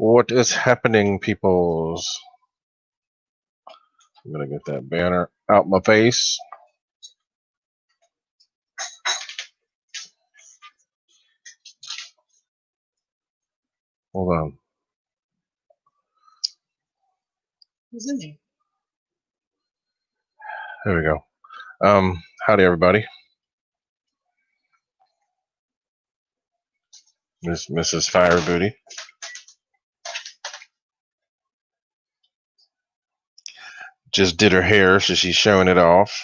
What is happening, peoples? I'm gonna get that banner out my face. Hold on. Who's in there? There we go. Howdy, everybody. Mrs. Firebooty. Just did her hair, so she's showing it off.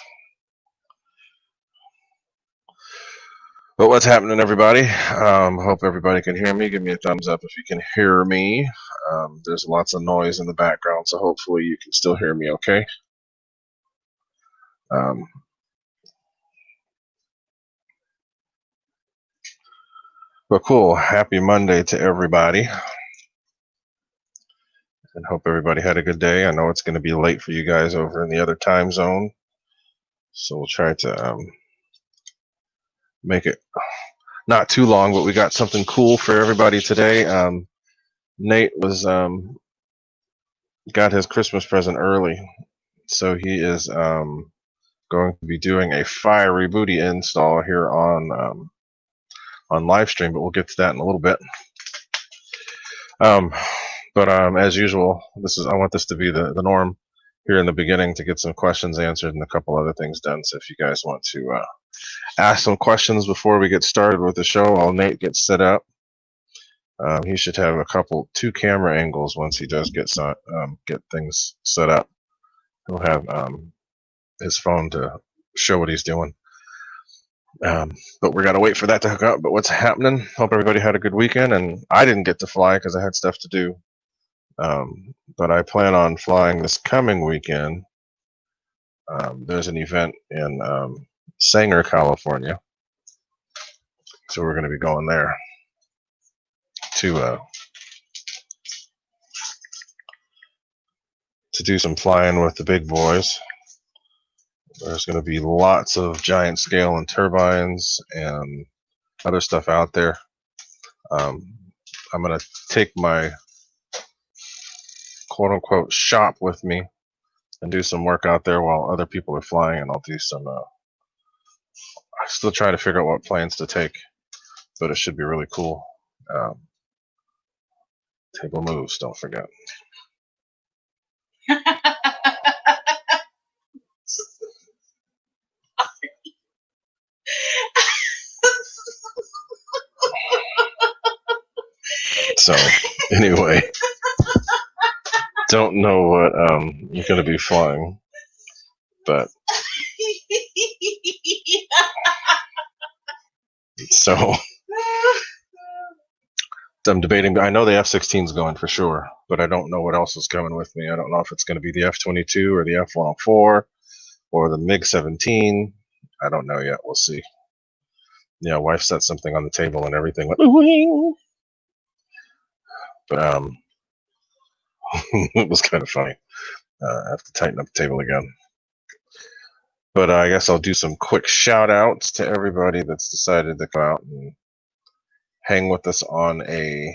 But what's happening, everybody? Hope everybody can hear me. Give me a thumbs up if you can hear me. There's lots of noise in the background, so hopefully you can still hear me okay. But cool. Happy Monday to everybody. And hope everybody had a good day. I know it's going to be late for you guys over in the other time zone. So we'll try to make it not too long, but we got something cool for everybody today. Nate was got his Christmas present early, so he is going to be doing a Fiery Booty install here on live stream, but we'll get to that in a little bit. But as usual, I want this to be the norm here in the beginning to get some questions answered and a couple other things done. So if you guys want to ask some questions before we get started with the show while Nate gets set up, he should have two camera angles once he does get things set up. He'll have his phone to show what he's doing. But we got to wait for that to hook up. But what's happening? Hope everybody had a good weekend. And I didn't get to fly because I had stuff to do. But I plan on flying this coming weekend. There's an event in Sanger, California. So we're going to be going there to do some flying with the big boys. There's going to be lots of giant scale and turbines and other stuff out there. I'm going to take my quote-unquote shop with me and do some work out there while other people are flying, and I'll do some I still try to figure out what planes to take, but it should be really cool. Table moves, don't forget. So anyway, don't know what you're going to be flying, but so I'm debating. I know the F-16 is going for sure, but I don't know what else is coming with me. I don't know if it's going to be the F-22 or the F-104 or the MiG-17. I don't know yet. We'll see. Yeah, wife set something on the table and everything went wing. But it was kind of funny. I have to tighten up the table again. But I guess I'll do some quick shout outs to everybody that's decided to come out and hang with us on a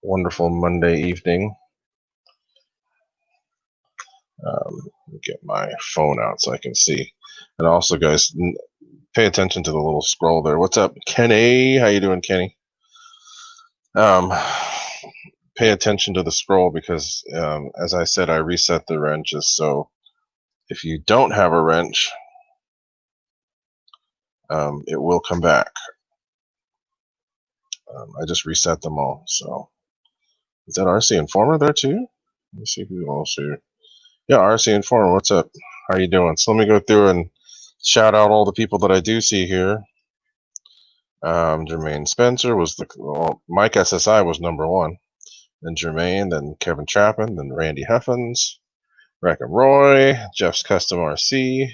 wonderful Monday evening. Let me get my phone out so I can see. And also, guys, pay attention to the little scroll there. What's up, Kenny? How you doing, Kenny? Pay attention to the scroll because, as I said, I reset the wrenches. So if you don't have a wrench, it will come back. I just reset them all. So is that RC Informer there too? Let me see who else here. Yeah, RC Informer, what's up? How you doing? So let me go through and shout out all the people that I do see here. Jermaine Spencer was Mike SSI was #1. Then Jermaine, then Kevin Chapman, then Randy Huffins, Rack and Roy, Jeff's Custom RC,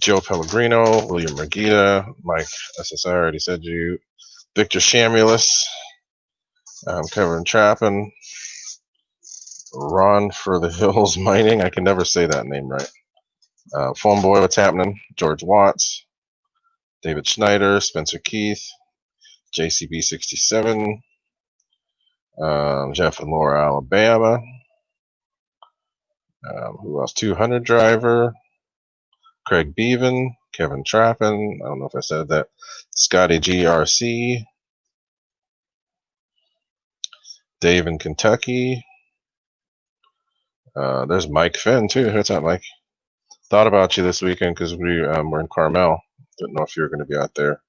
Joe Pellegrino, William Mergita, Mike SSI, I already said you, Victor Shamulus, Kevin Chapman, Ron for the Hills Mining, I can never say that name right. Phone Boy, what's happening? George Watts, David Schneider, Spencer Keith, JCB 67, Jeff and Laura, Alabama. Who else? 200 driver, Craig Beaven, Kevin Trappin. I don't know if I said that. Scotty GRC, Dave in Kentucky. There's Mike Finn too. What's up, Mike? Thought about you this weekend because we were in Carmel. Didn't know if you were going to be out there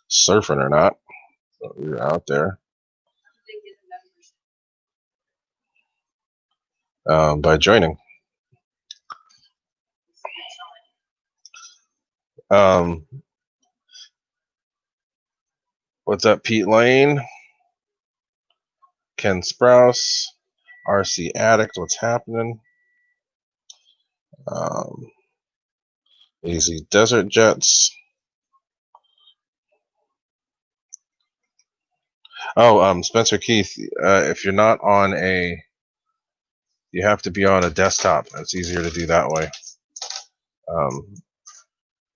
surfing or not, but we were out there. By joining. What's up, Pete Lane? Ken Sprouse, RC Addict, what's happening? Easy Desert Jets. Oh, Spencer Keith, if you're not on you have to be on a desktop. It's easier to do that way.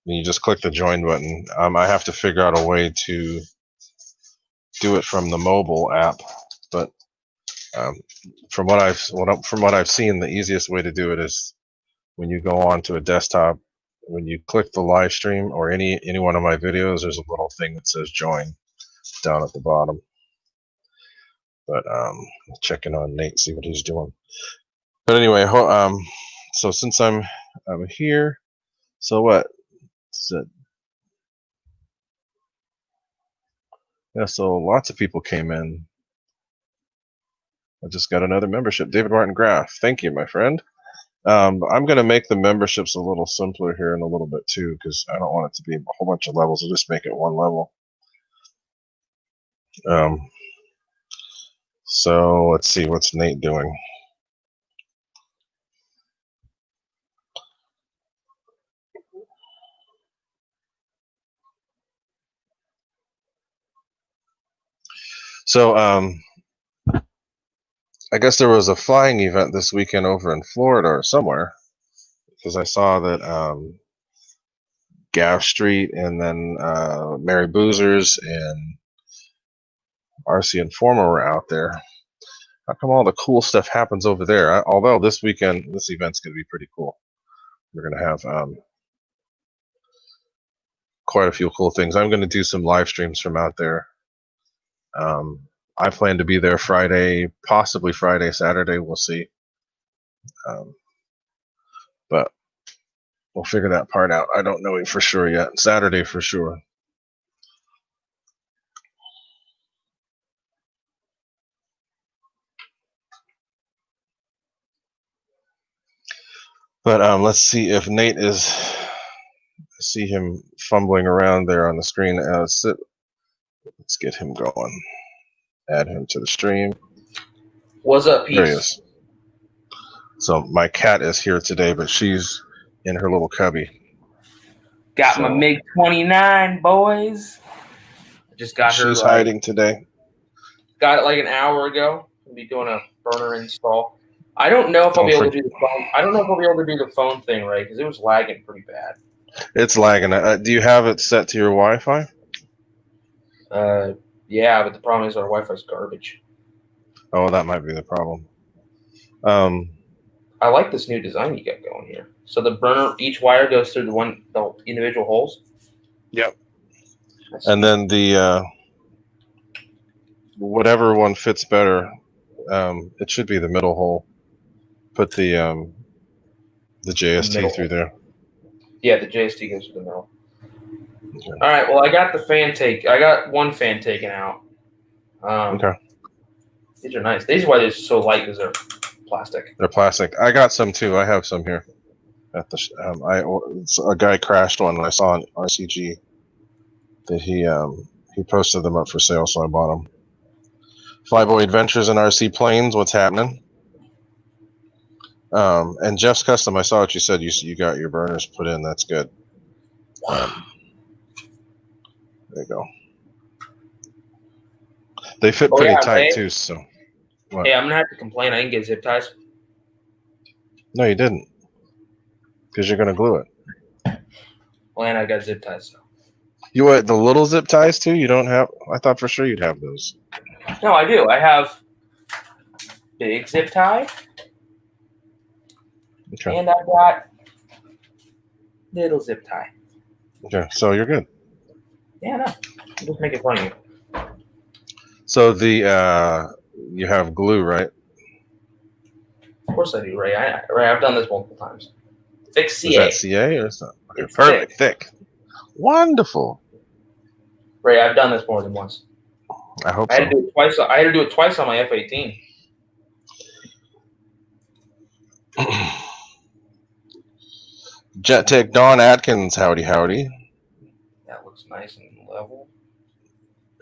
You just click the join button. I have to figure out a way to do it from the mobile app, but from what I've seen, the easiest way to do it is when you go on to a desktop. When you click the live stream or any one of my videos, there's a little thing that says join down at the bottom. But checking on Nate, see what he's doing. But anyway, so since I'm here, so what? Yeah, so lots of people came in. I just got another membership. David Martin Graff. Thank you, my friend. I'm going to make the memberships a little simpler here in a little bit too, because I don't want it to be a whole bunch of levels. I'll just make it one level. So let's see, what's Nate doing? So I guess there was a flying event this weekend over in Florida or somewhere, because I saw that Gav Street and then Mary Boozers and RC Informer were out there. How come all the cool stuff happens over there? Although this weekend, this event's going to be pretty cool. We're going to have quite a few cool things. I'm going to do some live streams from out there. I plan to be there Friday, possibly Friday, Saturday. We'll see. But we'll figure that part out. I don't know for sure yet. Saturday for sure. But let's see if Nate is. I see him fumbling around there on the screen. Let's get him going. Add him to the stream. What's up, Pete? There he is. So my cat is here today, but she's in her little cubby. Got my MiG 29, boys. Just got her. She's hiding today. Got it like an hour ago. I'll be doing a burner install. I don't know if I'll be able to do the phone. I don't know if I'll be able to do the phone thing right because it was lagging pretty bad. It's lagging. Do you have it set to your Wi-Fi? Yeah, but the problem is our Wi-Fi's garbage. Oh, that might be the problem. I like this new design you got going here. So the burner, each wire goes through the individual holes. Yep. And then the whatever one fits better, it should be the middle hole. Put the JST through there. Yeah, the JST goes to the middle. Okay. All right. Well, I got the fan take. I got one fan taken out. Okay. These are nice. These are why they're so light because they're plastic. They're plastic. I got some too. I have some here. At the a guy crashed one. I saw on RCG that he posted them up for sale, so I bought them. Flyboy Adventures and RC Planes. What's happening? And Jeff's Custom. I saw what you said. You got your burners put in. That's good. There you go. They fit pretty tight too. So. What? Hey, I'm gonna have to complain. I didn't get zip ties. No, you didn't. Because you're gonna glue it. Well, and I got zip ties. So. You want the little zip ties too? You don't have? I thought for sure you'd have those. No, I do. I have big zip tie, Okay. and I've got little zip tie. Okay. So you're good. Yeah, no. I'm just making fun of you. So the you have glue, right? Of course I do, Ray. Ray, I've done this multiple times. Thick Is CA. that CA or is that? Okay, It's perfect. Thick. Wonderful. Ray, I've done this more than once. I hope I had so. to do it twice. I had to do it twice on my F-18. Jet Tech Don Atkins, howdy howdy. That looks nice and level.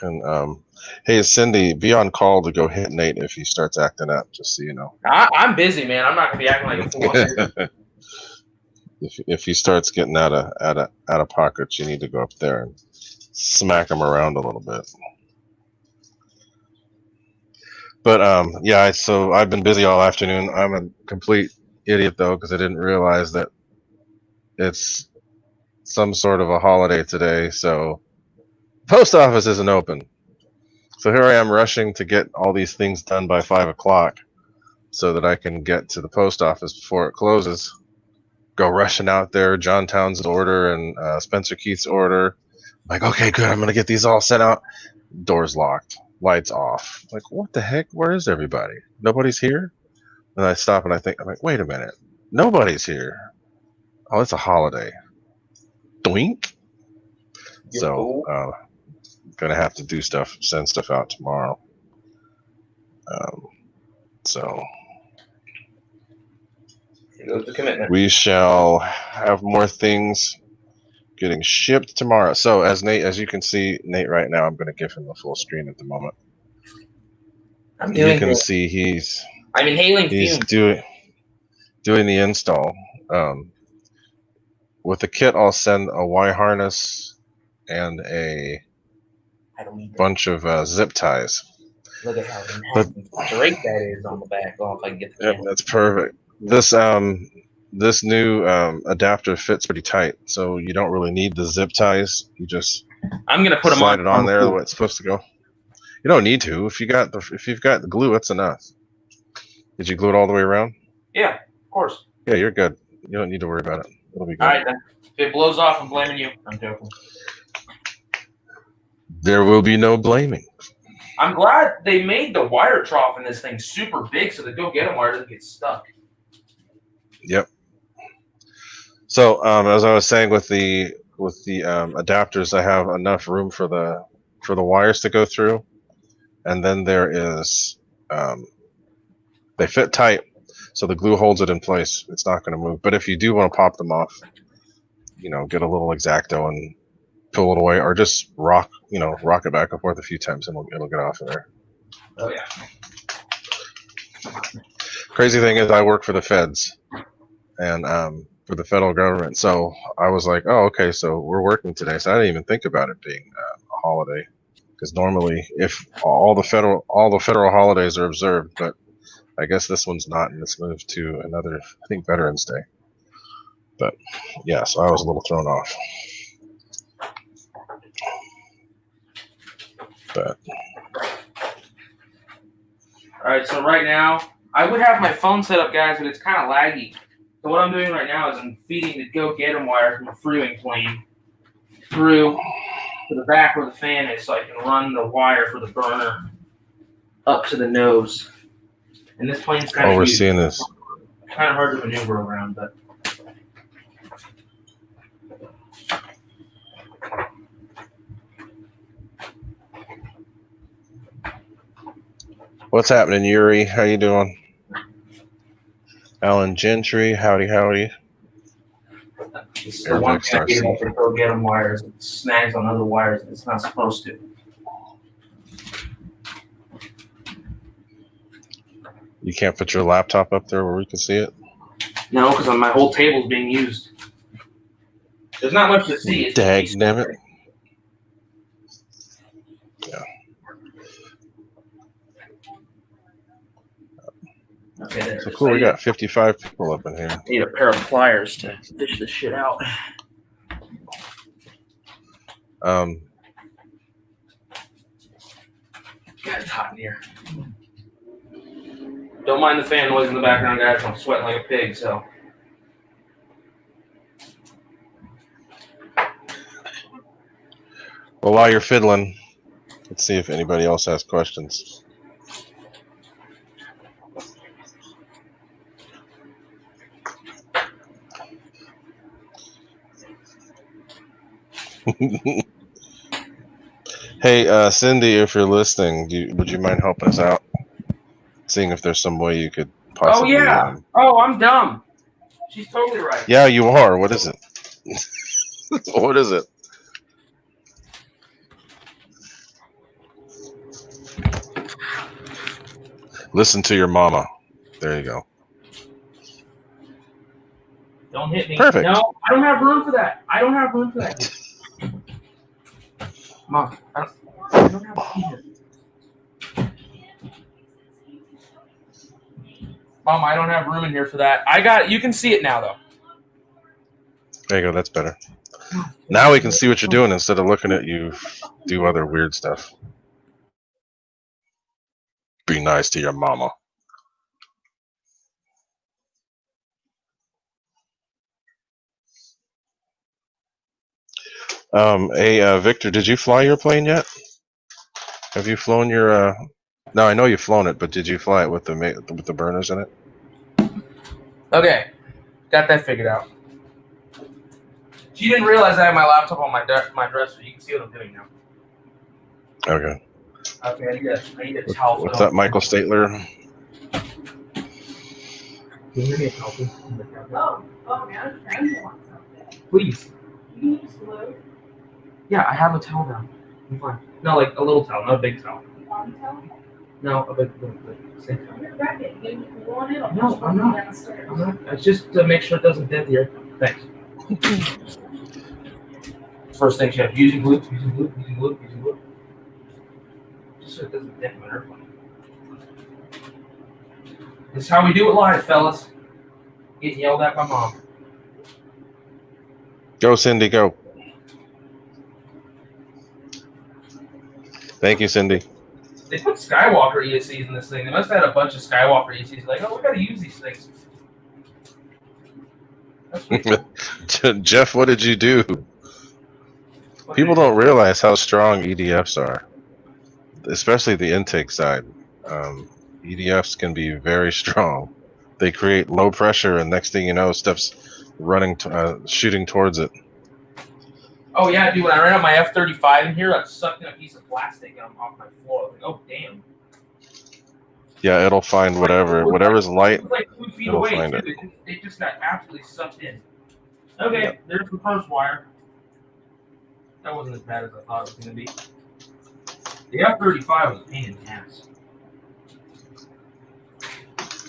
And hey Cindy, be on call to go hit Nate if he starts acting up, just so you know. I'm busy, man. I'm not gonna be acting like a fool. Here. if he starts getting out of pocket, you need to go up there and smack him around a little bit. But yeah, so I've been busy all afternoon. I'm a complete idiot though, because I didn't realize that it's some sort of a holiday today, so post office isn't open. So here I am rushing to get all these things done by 5 o'clock so that I can get to the post office before it closes. Go rushing out there, John Townsend's order and Spencer Keith's order. I'm like, okay, good, I'm going to get these all sent out. Doors locked, lights off. Like, what the heck? Where is everybody? Nobody's here? And I stop and I'm like, wait a minute. Nobody's here. Oh, it's a holiday. Doink. You So, fool. gonna have to do stuff, send stuff out tomorrow. So Here goes the commitment. we shall have more things getting shipped tomorrow. So as you can see, Nate right now, I'm going to give him the full screen at the moment. I'm doing You can it. see he's I'm inhaling fumes. doing the install. With the kit, I'll send a Y harness and a I don't need that. bunch of zip ties. Look at how straight that is on the back. Oh, if I can get the Yep, camera. that's perfect. This new adapter fits pretty tight, so you don't really need the zip ties. You just I'm gonna put them slide on. it on there the way it's supposed to go. You don't need to. If you've got the glue, that's enough. Did you glue it all the way around? Yeah, of course. Yeah, you're good. You don't need to worry about it. It'll be good. All right, then. If it blows off, I'm blaming you. I'm joking. There will be no blaming. I'm glad they made the wire trough in this thing super big so the go-get-em wire doesn't get stuck. Yep. So as I was saying with the adapters, I have enough room for the wires to go through, and then there is they fit tight, so the glue holds it in place. It's not going to move. But if you do want to pop them off, get a little X-Acto and pull it away, or just rock it back and forth a few times, and it'll get off of there. Oh yeah. Crazy thing is, I work for the feds, and for the federal government. So I was like, oh, okay, so we're working today. So I didn't even think about it being a holiday, because normally, if all the federal holidays are observed, but I guess this one's not, and it's moved to another, I think, Veterans Day. But yeah, so I was a little thrown off. But All right, so right now, I would have my phone set up, guys, but it's kind of laggy. So what I'm doing right now is I'm feeding the go-get-em wire from a freewing plane through to the back where the fan is so I can run the wire for the burner up to the nose. And this plane's kind of we're seeing this. kind of hard to maneuver around, but What's happening, Yuri? How you doing? Alan Gentry, howdy, howdy. it's the one thing I hate about the go-get-em wires. It snags on other wires and it's not supposed to. You can't put your laptop up there where we can see it? No, because my whole table's being used. There's not much to see. Dagnabbit. Yeah. Okay, So cool, we got 55 people up in here. I need a pair of pliers to fish this shit out. Um, God, it's hot in here. Don't mind the fan noise in the background, guys. I'm sweating like a pig, so. well, while you're fiddling, let's see if anybody else has questions. Hey, Cindy, if you're listening, would you mind helping us out? Seeing if there's some way you could possibly. Oh, yeah. Oh, I'm dumb. She's totally right. Yeah, you are. What is it? What is it? Listen to your mama. There you go. Don't hit me. Perfect. No, I don't have room for that. I don't have room for that. Mom, I don't have room. Mom, I don't have room in here for that. I got. You can see it now, though. There you go. That's better. Now we can see what you're doing instead of looking at you do other weird stuff. Be nice to your mama. Hey, Victor, did you fly your plane yet? Have you flown your? No, I know you've flown it, but did you fly it with the burners in it? Okay, got that figured out. She didn't realize I had my laptop on my dresser. You can see what I'm doing now. Okay. Okay, I need a towel. What's that, Michael Statler? Can you give me a towel, please? Oh, man, I want something. Please. You use glue, Yeah, I have a towel down. I'm fine. No, like a little towel, not a big towel. long towel. No, a big same towel. I'm gonna wrap it. You want it? I'll No, push it I'm not. downstairs. I'm not. It's just to make sure it doesn't dent the airplane. Thanks. First thing she has, using glue. Just so it doesn't dent my airplane. This is how we do it live, fellas. Getting yelled at by mom. Go, Cindy, go. Thank you, Cindy. They put Skywalker ESCs in this thing. They must have had a bunch of Skywalker ESCs. Like, oh, we gotta use these things. That's pretty cool. Jeff, what did you do? People don't realize how strong EDFs are, especially the intake side. EDFs can be very strong. They create low pressure, and next thing you know, stuff's running, shooting towards it. Oh yeah, dude. When I ran out my F-35 in here, I sucked in a piece of plastic and I'm off my floor. I was like, oh damn. Yeah, it'll find whatever's light. It was like 2 feet It'll away find too. It just got absolutely sucked in. Okay, Yep. There's the first wire. That wasn't as bad as I thought it was gonna be. The F-35 was a pain in the ass.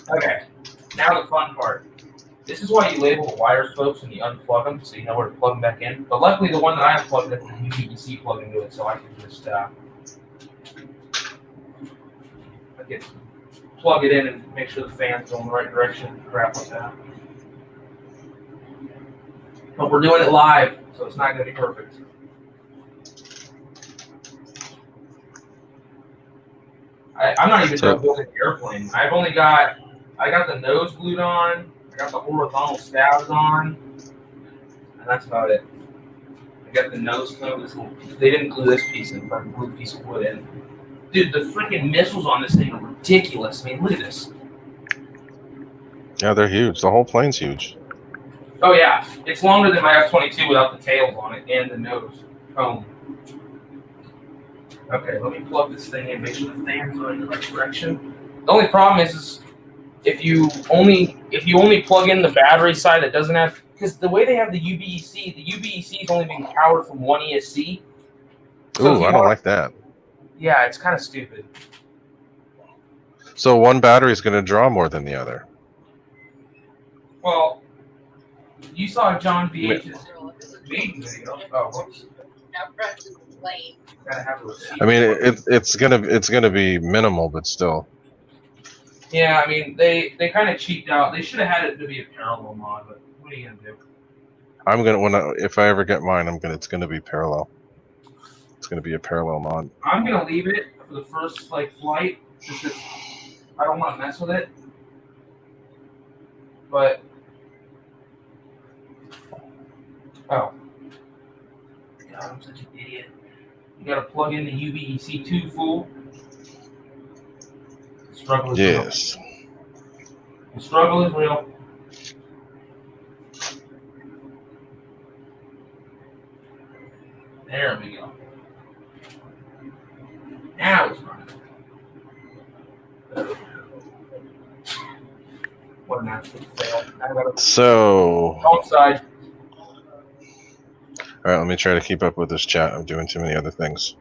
Okay, now the fun part. This is why you label the wires, folks, and you unplug them so you know where to plug them back in. But luckily, the one that I unplugged has a USB-C plug into it, so I can just I can plug it in and make sure the fan's going the right direction, crap like that. But we're doing it live, so it's not going to be perfect. I'm not even done building the airplane. I got the nose glued on. I got the horizontal stabs on, and that's about it. I got the nose cone. They didn't glue this piece in, but I glued a piece of wood in. Dude, the freaking missiles on this thing are ridiculous. I mean, look at this. Yeah, they're huge. The whole plane's huge. Oh yeah, it's longer than my F-22 without the tails on it and the nose cone. Okay, let me plug this thing in, make sure the fans are in the right direction. The only problem is if you only plug in the battery side that doesn't have, because the way they have the UBEC is only being powered from one ESC. So Ooh, I don't like that. Yeah, it's kind of stupid. So one battery is going to draw more than the other. Well, you saw John VH's maiden video. Oh, whoops. Gotta have a receipt. I mean, it's gonna be minimal, but still. Yeah, I mean, they kind of cheaped out. They should have had it to be a parallel mod, but what are you gonna do? If I ever get mine, it's gonna be parallel. going to be a parallel mod. I'm gonna leave it for the first like flight, just 'cause I don't want to mess with it. But oh, God, I'm such an idiot. You gotta plug in the UVEC2 fool. The struggle is Yes. real. The struggle is real. There we go. Now it's running. What an absolute fail. I gotta So, wrong side. all right, let me try to keep up with this chat. I'm doing too many other things.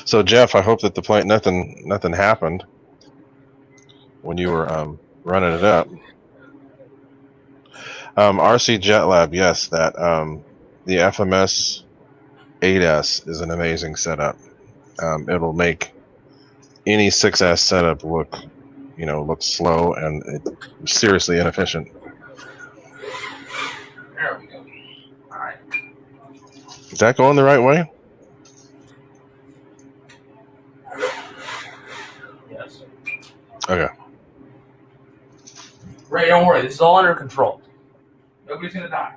So Jeff, I hope that the plane nothing happened when you were running it up. RC Jet Lab, yes, that the FMS 8S is an amazing setup. It'll make any 6S setup look slow and seriously inefficient. There we go. All right. Is that going the right way? Yes. Okay. Ray, don't worry. This is all under control. Nobody's gonna die.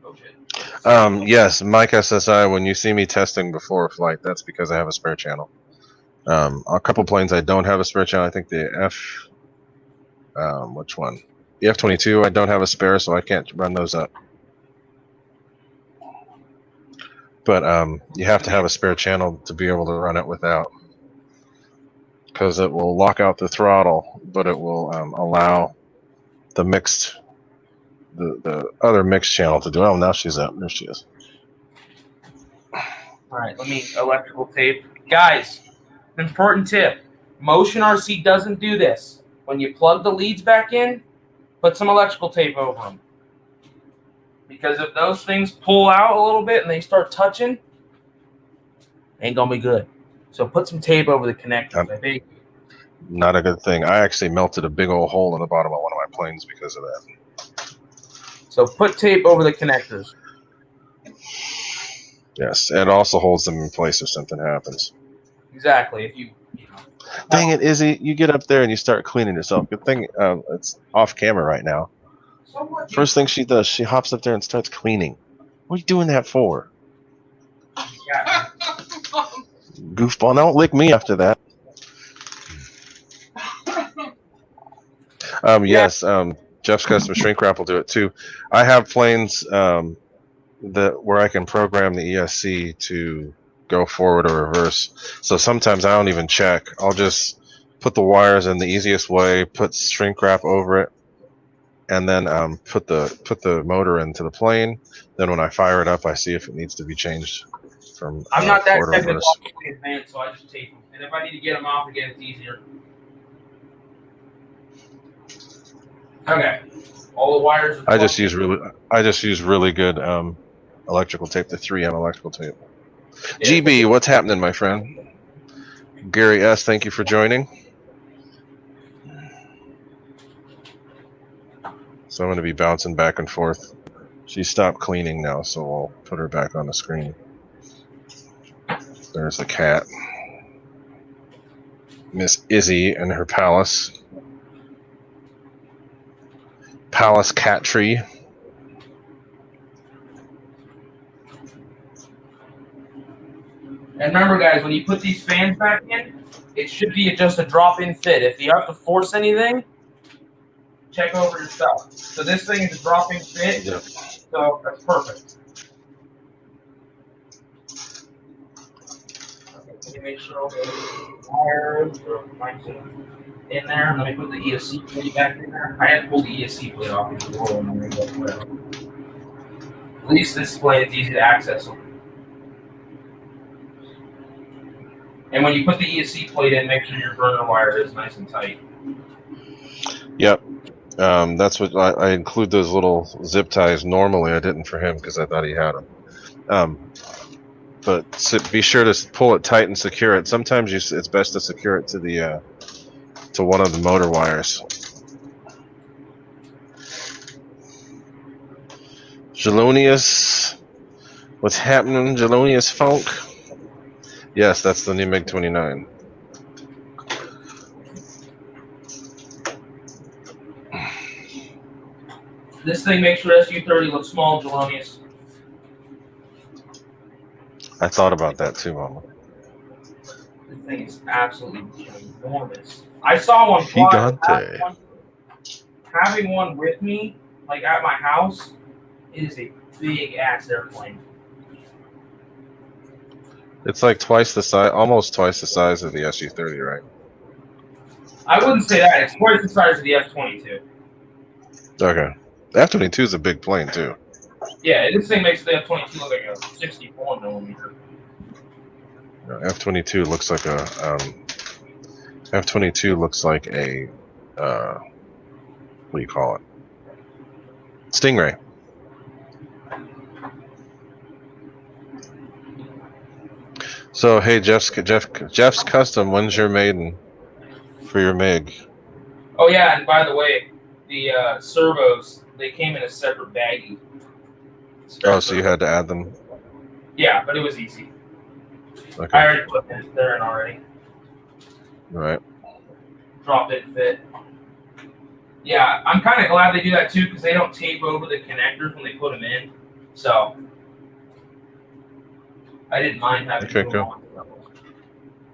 Oh shit. Yes, Mike SSI, when you see me testing before a flight, that's because I have a spare channel. A couple planes I don't have a spare channel. I think the which one? The F-22 I don't have a spare, so I can't run those up. But you have to have a spare channel to be able to run it without, because it will lock out the throttle, but it will allow the other mixed channel to do. Oh, now she's up. There she is. All right. Let me electrical tape, guys. Important tip: Motion RC doesn't do this. When you plug the leads back in, put some electrical tape over them. Because if those things pull out a little bit and they start touching, ain't gonna be good. So put some tape over the connectors. I think. Not a good thing. I actually melted a big old hole in the bottom of one of my planes because of that. So put tape over the connectors. Yes, it also holds them in place if something happens. Exactly. If you know. Dang it, Izzy! You get up there and you start cleaning yourself. Good thing it's off camera right now. So what? First thing she does, she hops up there and starts cleaning. What are you doing that for? Yeah. Goofball! Don't lick me after that. Yes, Jeff's Custom Shrink Wrap will do it too. I have planes where I can program the ESC to go forward or reverse. So sometimes I don't even check. I'll just put the wires in the easiest way, put shrink wrap over it, and then put the motor into the plane. Then when I fire it up, I see if it needs to be changed from I'm not that forward or reverse. technically advanced, so I just tape them. And if I need to get them off again, it's easier. Okay. All the wires. I just use really good electrical tape, the 3M electrical tape. Yeah. GB, what's happening, my friend? Gary S, thank you for joining. So I'm going to be bouncing back and forth. She stopped cleaning now, so we'll put her back on the screen. There's the cat. Miss Izzy and her palace. Palace cat tree. And remember, guys, when you put these fans back in, it should be just a drop-in fit. If you have to force anything, check over your stuff. So this thing is a drop-in fit, Yep. so that's perfect. Okay, can you make sure all the wires are nice and in there? Let me put the ESC plate back in there. I had to pull the ESC plate off into the roll and then go whatever. At least this plate is easy to access them. And when you put the ESC plate in, make sure your burner wire is nice and tight. Yep. That's what I include those little zip ties. Normally I didn't for him because I thought he had them. But be sure to pull it tight and secure it. Sometimes it's best to secure it to the to one of the motor wires. Jelonius, What's happening, Jelonius Funk? Yes, that's the new MiG-29. This thing makes your SU-30 look small, Jelonius. I thought about that too, Mama. This thing is absolutely enormous. I saw one fly. Gigante. Having one with me, like at my house, it is a big ass airplane. It's like twice the size, almost twice the size of the SU-30, right? I wouldn't say that. It's twice the size of the F-22. Okay. The F-22 is a big plane too. Yeah, this thing makes the F-22 look like a 64 millimeter. F-22 looks like a F-22 looks like a what do you call it? Stingray. So hey, Jeff's custom. When's your maiden for your MiG? Oh yeah, and by the way, the servos, they came in a separate baggie. Oh, so you had to add them. Yeah, but it was easy. Okay. I already put it there in already. All right. Drop it, fit. Yeah, I'm kind of glad they do that too because they don't tape over the connectors when they put them in. So I didn't mind having Okay, to cool. go on.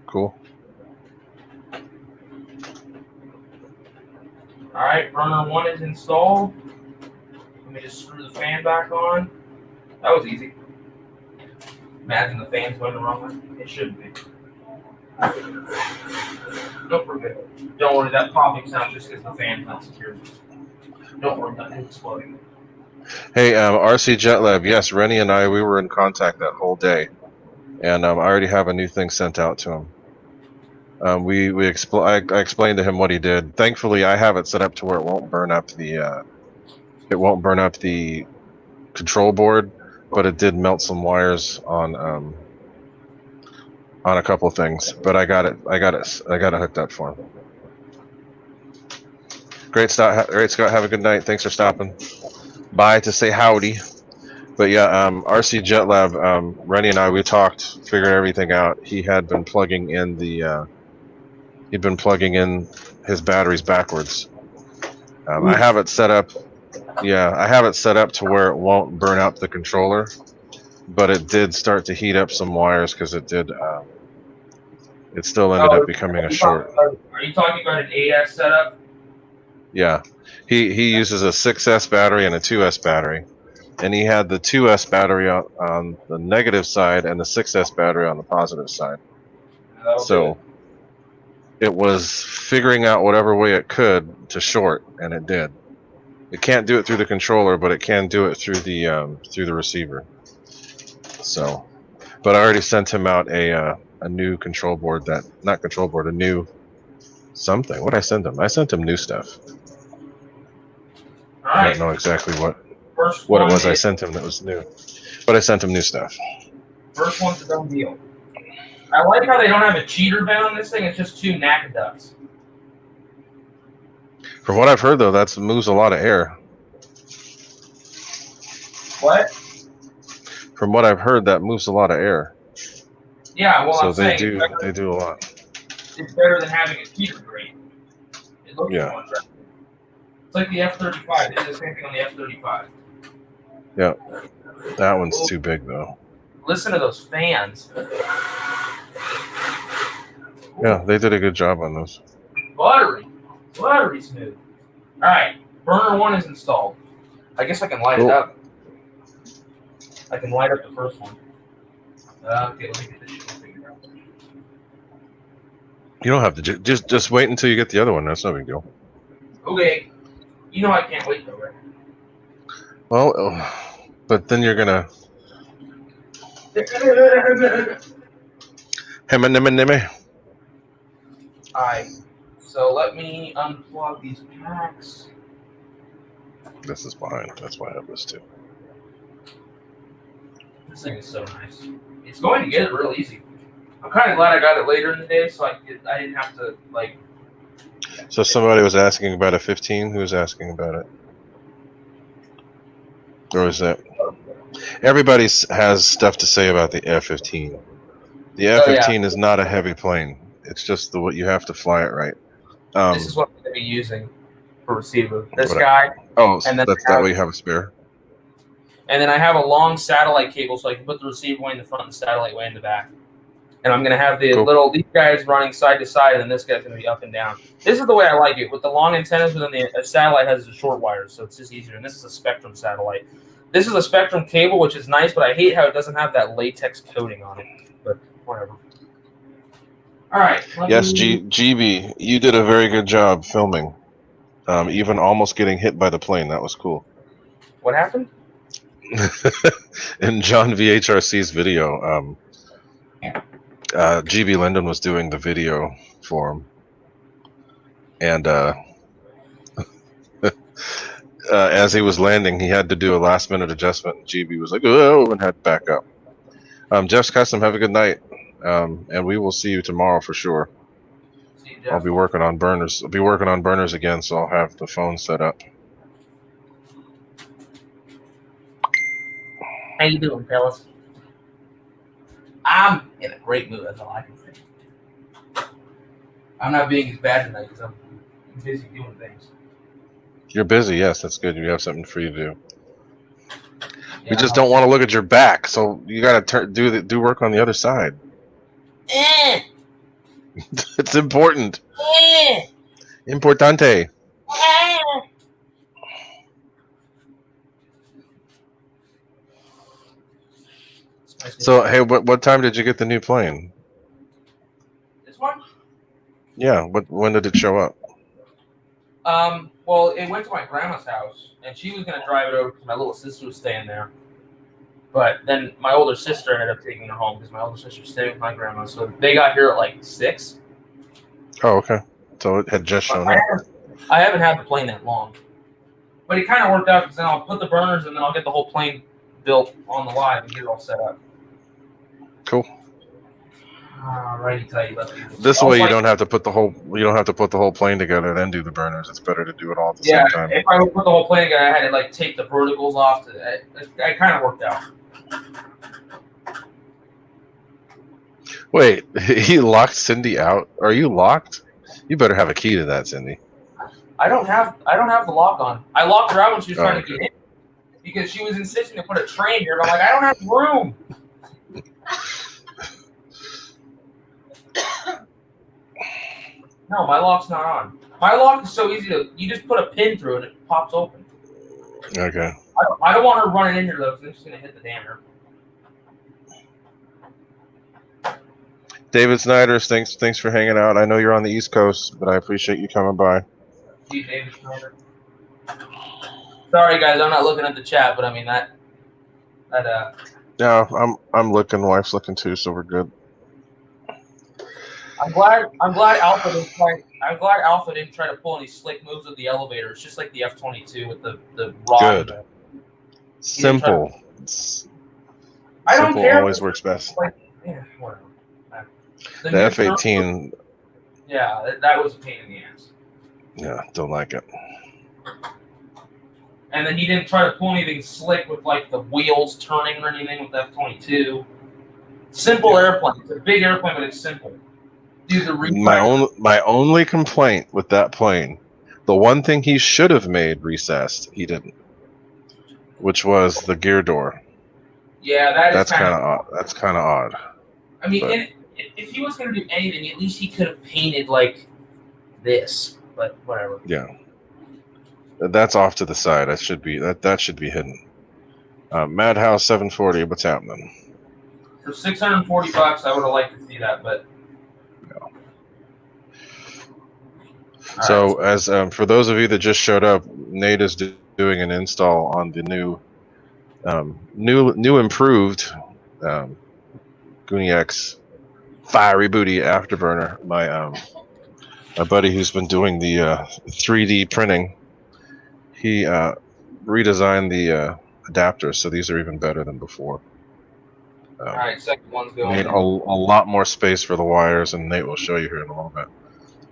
Cool. All right, burner 1 is installed. Let me just screw the fan back on. That was easy. Imagine the fan's going the wrong way. It shouldn't be. Nope, we're good. Don't worry, that popping sound just because the fan's not secure. Don't worry about it exploding. Hey, RC JetLab. Yes, Rennie and I, we were in contact that whole day, and I already have a new thing sent out to him. I explained to him what he did. Thankfully, I have it set up to where it won't burn up the control board, but it did melt some wires on a couple of things. But I got it hooked up for him. Great, Scott. Have a good night. Thanks for stopping by to say howdy. But yeah, RC JetLab, Rennie and I, we talked, figured everything out. He had been plugging in his batteries backwards. I have it set up. Yeah, I have it set up to where it won't burn out the controller, but it did start to heat up some wires because it did. It still ended up becoming a short. Are you talking about an 8S setup? Yeah, he uses a 6S battery and a 2S battery, and he had the 2S battery on the negative side and the 6S battery on the positive side. So it was figuring out whatever way it could to short, and it did. It can't do it through the controller, but it can do it through the receiver. So, but I already sent him out a new control board a new something. What I sent him? I sent him new stuff. All right. I don't know exactly what First it one was I is- sent him that was new, but I sent him new stuff. First one's a done deal. I like how they don't have a cheater vent on this thing. It's just 2 NACA ducts. From what I've heard, though, that moves a lot of air. What? From what I've heard, that moves a lot of air. Yeah, well, So I'm saying they do a lot. it's better than having a cheater grade. It looks Yeah. much better. It's like the F-35. They did the same thing on the F-35. Yeah, that one's too big though. Listen to those fans. Yeah, they did a good job on those. Buttery smooth. All right, burner 1 is installed. I guess I can light it Cool. up. I can light up the first one. Okay, let me get this shit figured out. You don't have to just wait until you get the other one. That's no big deal. Okay, you know I can't wait though, right? Well, but then you're gonna nimmy. Alright, so let me unplug these packs. This is behind. That's why I have this too. This thing is so nice. It's going to get it real easy. I'm kind of glad I got it later in the day, so I didn't have to like. So somebody was asking about a 15. Who was asking about it? Or was that? Everybody has stuff to say about the F-15. The Oh, yeah. F-15 is not a heavy plane. It's just the what you have to fly it right. This is what I'm going to be using for receiver. This What- guy, Oh, and then that's that way you have a spare. and then I have a long satellite cable, so I can put the receiver way in the front and the satellite way in the back. And I'm going to have the Cool. these guys running side to side, and then this guy's going to be up and down. This is the way I like it, with the long antennas, but then the satellite has the short wires, so it's just easier. And this is a Spectrum satellite. This is a Spectrum cable, which is nice, but I hate how it doesn't have that latex coating on it. But whatever. All right. Yes, GB, you did a very good job filming. Even almost getting hit by the plane. That was cool. What happened? In John VHRC's video, GB Linden was doing the video for him. And as he was landing, he had to do a last-minute adjustment. And GB was like, "Oh," and had to back up. Jeff's Custom, have a good night. And we will see you tomorrow for sure. See you, Jeff. I'll be working on burners. I'll be working on burners again, so I'll have the phone set up. How you doing, fellas? I'm in a great mood. That's all I can say. I'm not being as bad tonight because I'm busy doing things. You're busy, yes, that's good. You have something for you to do. Yeah, We just don't want to look at your back, so you gotta do work on the other side. It's important. Importante. So, hey, what time did you get the new plane? This one? Yeah, when did it show up? Well, it went to my grandma's house, and she was gonna drive it over because my little sister was staying there. But then my older sister ended up taking it home because my older sister stayed with my grandma. So they got here at like 6. Oh, okay. So it had just shown up. I haven't had the plane that long, but it kind of worked out because then I'll put the burners and then I'll get the whole plane built on the live and get it all set up. Cool. Alrighty, tell you about This way you don't have to put the whole plane together then do the burners. It's better to do it all at the Yeah, same time. if I would put the whole plane together, I had to like take the verticals off. It kind of worked out. Wait, he locked Cindy out? Are you locked? You better have a key to that, Cindy. I don't have the lock on. I locked her out when she was trying to Okay. get in because she was insisting to put a train here. But I'm like, I don't have room. No, my lock's not on. My lock is so easy to. You just put a pin through it and it pops open. Okay. I don't want her running in here though, because I'm just gonna hit the damper. David Snyder's, thanks for hanging out. I know you're on the East Coast, but I appreciate you coming by. See you, David Snyder. Sorry guys, I'm not looking at the chat, but I mean that. Yeah, I'm looking. Wife's looking too, so we're good. I'm glad Alpha didn't try. I'm glad Alpha didn't try to pull any slick moves with the elevator. It's just like the F-22 with the rod. Good. Simple. I don't Simple care. always works best. Yeah, whatever. The new F-18, Yeah, that was a pain in the ass. yeah, don't like it. And then he didn't try to pull anything slick with like the wheels turning or anything with the F-22. Simple airplane. It's a big airplane, but it's simple. Do the My only complaint with that plane, the one thing he should have made recessed, he didn't, which was the gear door. Yeah, That's kind of odd. That's kind of odd. I mean, but- and if he was going to do anything, at least he could have painted like this. But whatever. Yeah. That's off to the side. That should be hidden. Madhouse 740. What's happening? For $640, I would have liked to see that, but. All So, as for those of you that just showed up, Nate is doing an install on the new improved Goonie X Fiery Booty Afterburner. My buddy who's been doing the 3D printing, he redesigned the adapters, so these are even better than before. All right, second one's going. Made a lot more space for the wires, and Nate will show you here in a little bit.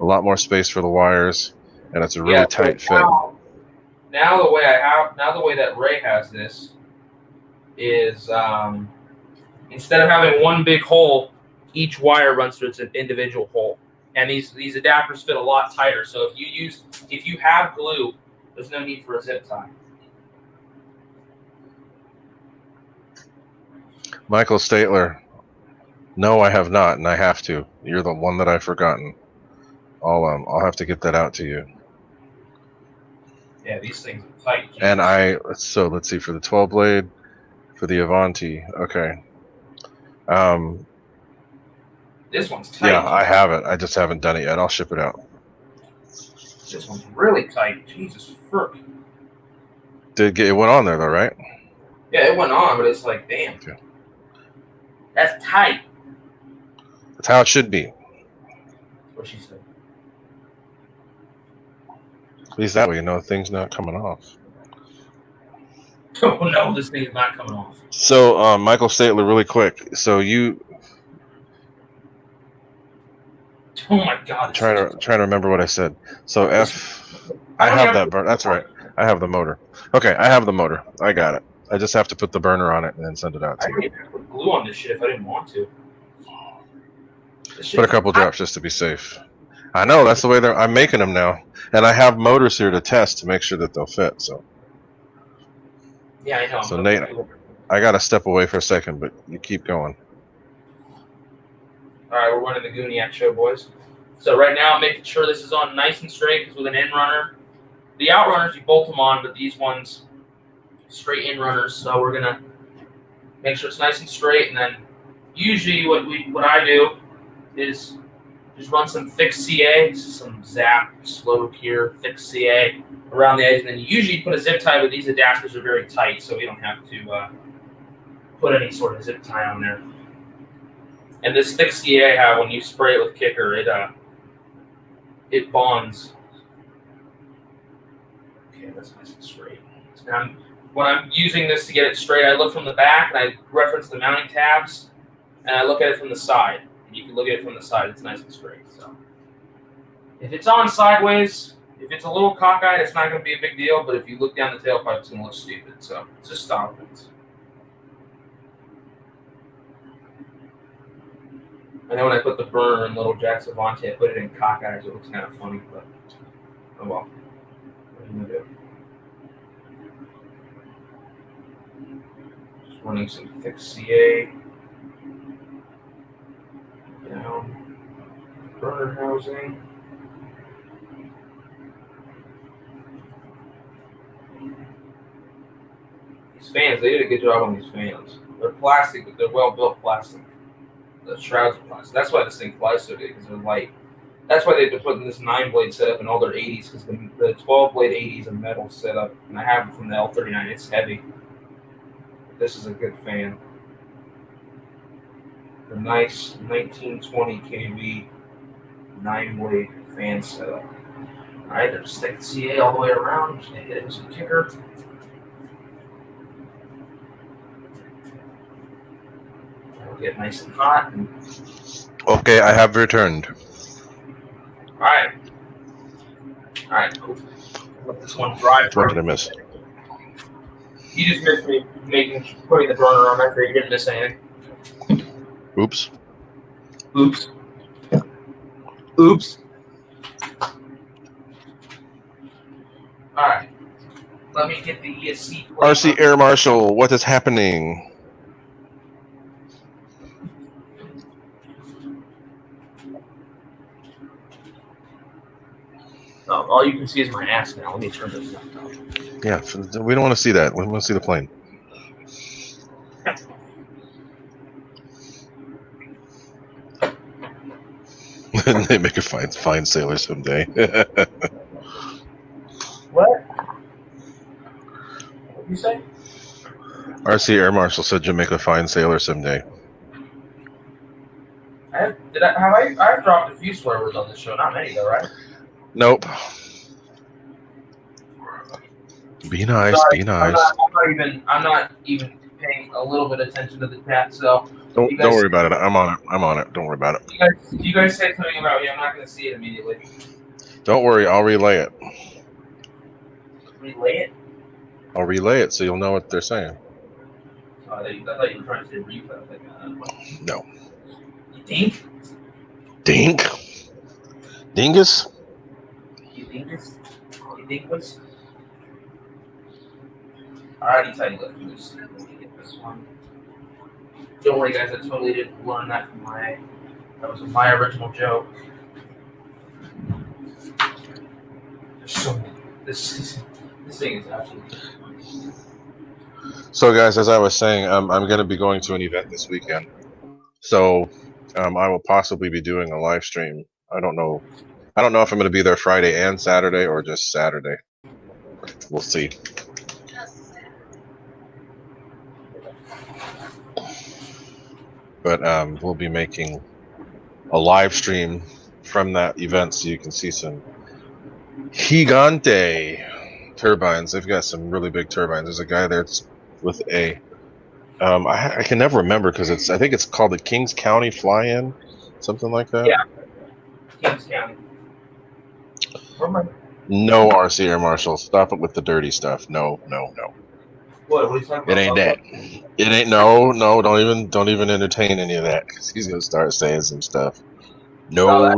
A lot more space for the wires, and it's a really tight fit. Now the way that Ray has this is instead of having one big hole, each wire runs through its individual hole. And these adapters fit a lot tighter. So if you have glue, there's no need for a zip tie. Michael Statler. No, I have not, and I have to. You're the one that I've forgotten. I'll have to get that out to you. Yeah, these things are tight. And let's see, for the 12 blade, for the Avanti. Okay. This one's tight. Yeah, I have it. I just haven't done it yet. I'll ship it out. This one's really tight. Jesus frick. It went on there though, right? Yeah, it went on, but it's like, damn. Okay. That's tight. That's how it should be. What she said. At least that way you know things not coming off. Oh no, this thing is not coming off. So, Michael Statler, really quick. So Oh my god. trying to remember what I said. So I have that burner. That's right. I have the motor. Okay, I have the motor. I got it. I just have to put the burner on it and then send it out I to didn't you. even put glue on this shit if I didn't want to. Put a couple drops just to be safe. I know, that's the way I'm making them now. And I have motors here to test to make sure that they'll fit. So Yeah, I know. So, Nate, I got to step away for a second, but you keep going. All right, we're running the Gooniac show, boys. So right now, I'm making sure this is on nice and straight because with an in runner, the out runners you bolt them on, but these ones straight in runners. So we're gonna make sure it's nice and straight, and then usually what I do is just run some thick CA, some Zap slow cure thick CA around the edge, and then you usually put a zip tie, but these adapters are very tight, so we don't have to put any sort of zip tie on there. And this thick CA I have, when you spray it with Kicker, it bonds. Okay, that's nice and straight. And when I'm using this to get it straight, I look from the back and I reference the mounting tabs, and I look at it from the side. And you can look at it from the side; it's nice and straight. So, if it's on sideways, if it's a little cockeyed, it's not going to be a big deal. But if you look down the tailpipe, it's going to look stupid. So, it's just stop it. I know when I put the burner in Little Jack's Avanti, I put it in cockeyed, so it looks kind of funny, but oh well. What are you going to do? Just running some thick CA down burner housing. These fans, they did a good job on these fans. They're plastic, but they're well-built plastic. The shrouds are plastic. That's why this thing flies so good, because they're light. That's why they've been putting this 9-blade setup in all their 80s, because the 12-blade 80 is a metal setup, and I have it from the L39. It's heavy. This is a good fan. A nice 1920 kV 9-blade fan setup. All right, there's stick the CA all the way around. Just gonna hit it with some Kicker. It'll get nice and hot. And Okay, I have returned. all right, cool. Let this one dry. What did I miss? You just missed me putting the burner on. I figured you didn't miss anything. Oops. Oops. Oops. All right. Let me get the ESC plate. RC Air Marshal, what is happening? Oh, all you can see is my ass now. Let me turn this down. Yeah, we don't want to see that. We want to see the plane. They make a fine sailor someday. What? What did you say? RC Air Marshal said you'll make a fine sailor someday. I've dropped a few swear words on this show. Not many though, right? Nope. Be nice. Sorry, Be nice. I'm not even paying a little bit of attention to the chat. So Don't worry about it. I'm on it. I'm on it. Don't worry about it. you guys say something about me. I'm not going to see it immediately. Don't worry. I'll relay it. Relay it. I'll relay it so you'll know what they're saying. I thought you were trying to say reef. I was like, No. You think? Dink. Dingus. You think this? You think this? Alrighty, tight lips. Let me get this one. Don't worry, guys. I totally didn't learn that from my. That was my original joke. There's so many. This thing is absolutely. So, guys, as I was saying, I'm going to be going to an event this weekend. So, I will possibly be doing a live stream. I don't know if I'm going to be there Friday and Saturday or just Saturday. We'll see. But we'll be making a live stream from that event so you can see some Gigante turbines. They've got some really big turbines. There's a guy there with a I can never remember because I think it's called the Kings County Fly-In, something like that. Yeah. Kings County. Where am I? No, RC Air Marshal, stop it with the dirty stuff. No. What are you talking It about? ain't that. It ain't no. Don't even entertain any of that because he's gonna start saying some stuff. No.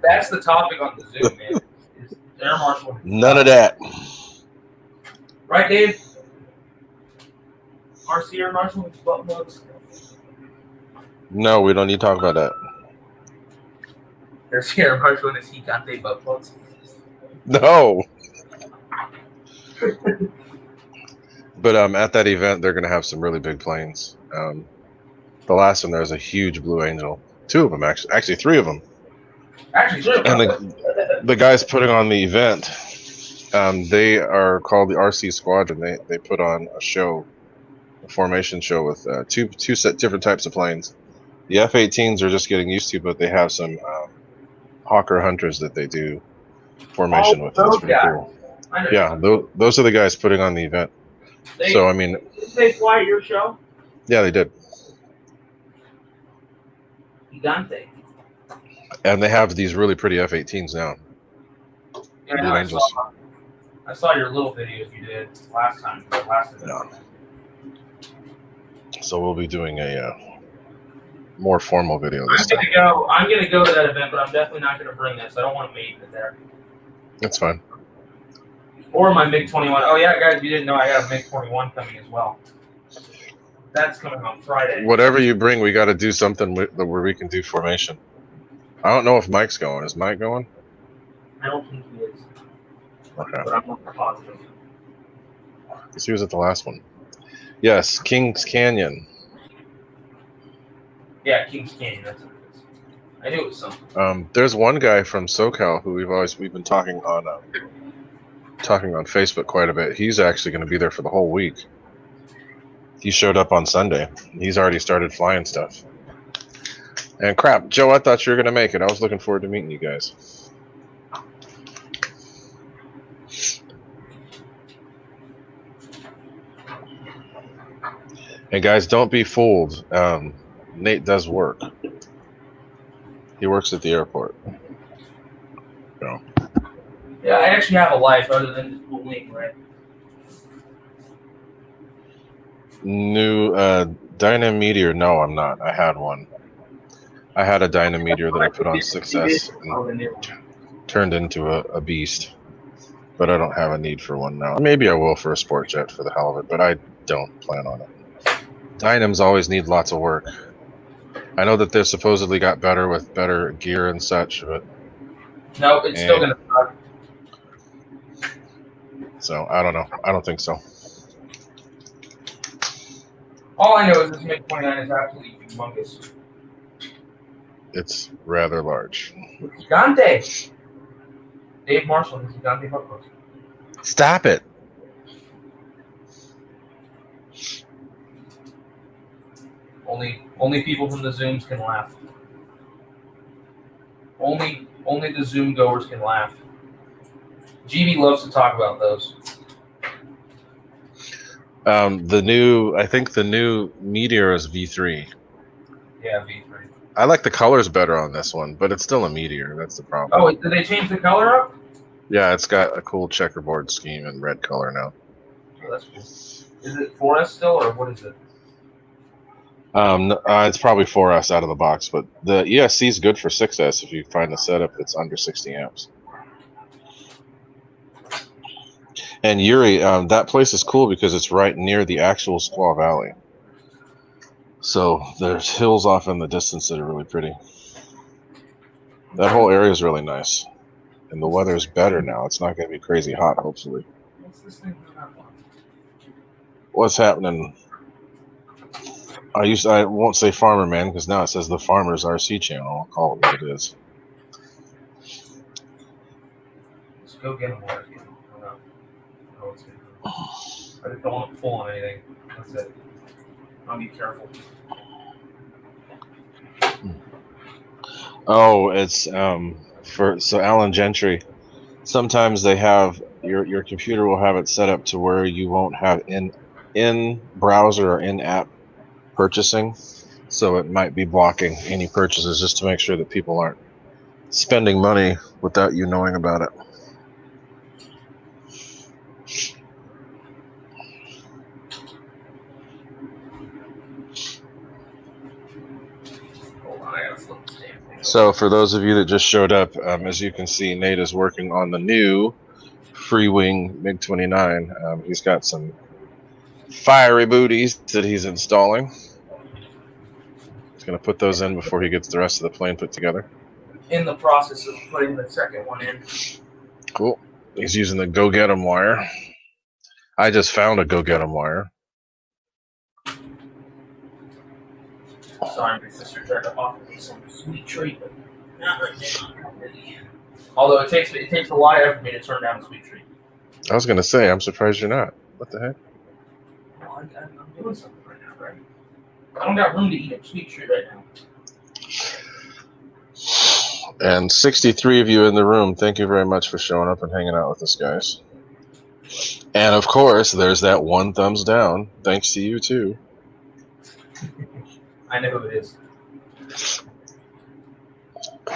That's the topic on the Zoom, man. Is Air Marshal. None of that. Right, Dave? RC Air Marshal with butt plugs. No, we don't need to talk about that. RC Air Marshal and his Gigante butt plugs. No. But at that event, they're gonna have some really big planes. The last one, there's a huge Blue Angel. 2 of them, actually 3 of them. Actually, sure. And the guys putting on the event, they are called the RC Squadron. They put on a show, a formation show with two different types of planes. The F-18s are just getting used to, but they have some Hawker Hunters that they do formation with. That's pretty cool. Yeah, those are the guys putting on the event. So I mean, did they fly at your show? Yeah, they did. Gigante. And they have these really pretty F-18s now. Yeah, Blue Angels. I saw your little videos you did last time. Yeah. So we'll be doing a more formal video this time. I'm gonna go to that event, but I'm definitely not gonna bring this. I don't want to make it there. That's fine. Or my MiG-21. Oh yeah, guys, you didn't know I have a MiG-21 coming as well. That's coming on Friday. Whatever you bring, we got to do something where we can do formation. I don't know if Mike's going. Is Mike going? I don't think he is. Okay. But I'm not positive. Because he was at the last one. Yes, Kings Canyon. Yeah, Kings Canyon. That's what it is. I knew it was something. There's one guy from SoCal who we've been talking on Facebook quite a bit. He's actually going to be there for the whole week. He showed up on Sunday. He's already started flying stuff. And crap, Joe, I thought you were going to make it. I was looking forward to meeting you guys. And guys, don't be fooled. Nate does work. He works at the airport. So. Yeah, I actually have a life other than just bullying, right? New Dynameteor. No, I'm not. I had one. I had a Dynameteor that I put on Success and turned into a beast. But I don't have a need for one now. Maybe I will for a sport jet for the hell of it, but I don't plan on it. Dynams always need lots of work. I know that they're supposedly got better with better gear and such, but no, it's still gonna suck. So I don't know. I don't think so. All I know is this MiG-29 is absolutely humongous. It's rather large. Gigante. Dave Marshall is Gigante Buckles. Stop it. Only people from the Zooms can laugh. Only the Zoom goers can laugh. GB loves to talk about those. I think the new Meteor is V3. Yeah, V3. I like the colors better on this one, but it's still a Meteor. That's the problem. Oh, did they change the color up? Yeah, it's got a cool checkerboard scheme and red color now. Oh, that's cool. Is it 4S still, or what is it? It's probably 4S out of the box, but the ESC is good for 6S if you find a setup that's under 60 amps. And Yuri, that place is cool because it's right near the actual Squaw Valley. So there's hills off in the distance that are really pretty. That whole area is really nice. And the weather's better now. It's not going to be crazy hot, hopefully. What's this thing? What's happening? I won't say Farmer Man because now it says the Farmers RC channel. I'll call it what it is. Let's go get them. I just don't want to pull on anything. That's it. I'll be careful. Oh, it's so Alan Gentry. Sometimes they have your computer will have it set up to where you won't have in browser or in app purchasing, so it might be blocking any purchases just to make sure that people aren't spending money without you knowing about it. Hold on, I gotta flip this damn thing. So for those of you that just showed up, as you can see, Nate is working on the new Freewing MiG-29. He's got some fiery booties that he's installing. He's going to put those in before he gets the rest of the plane put together. In the process of putting the second one in. Cool. He's using the Go Get 'em wire. I just found a Go Get 'em wire. Sorry, my sister tried to offer me some sweet treat, but not right now. Although it takes a while for me to turn down a sweet treat. I was going to say, I'm surprised you're not. What the heck? Well, I'm doing something right now, right? I don't got room to eat a sweet treat right now. And 63 of you in the room, thank you very much for showing up and hanging out with us, guys. And of course, there's that one thumbs down. Thanks to you, too. I know who it is.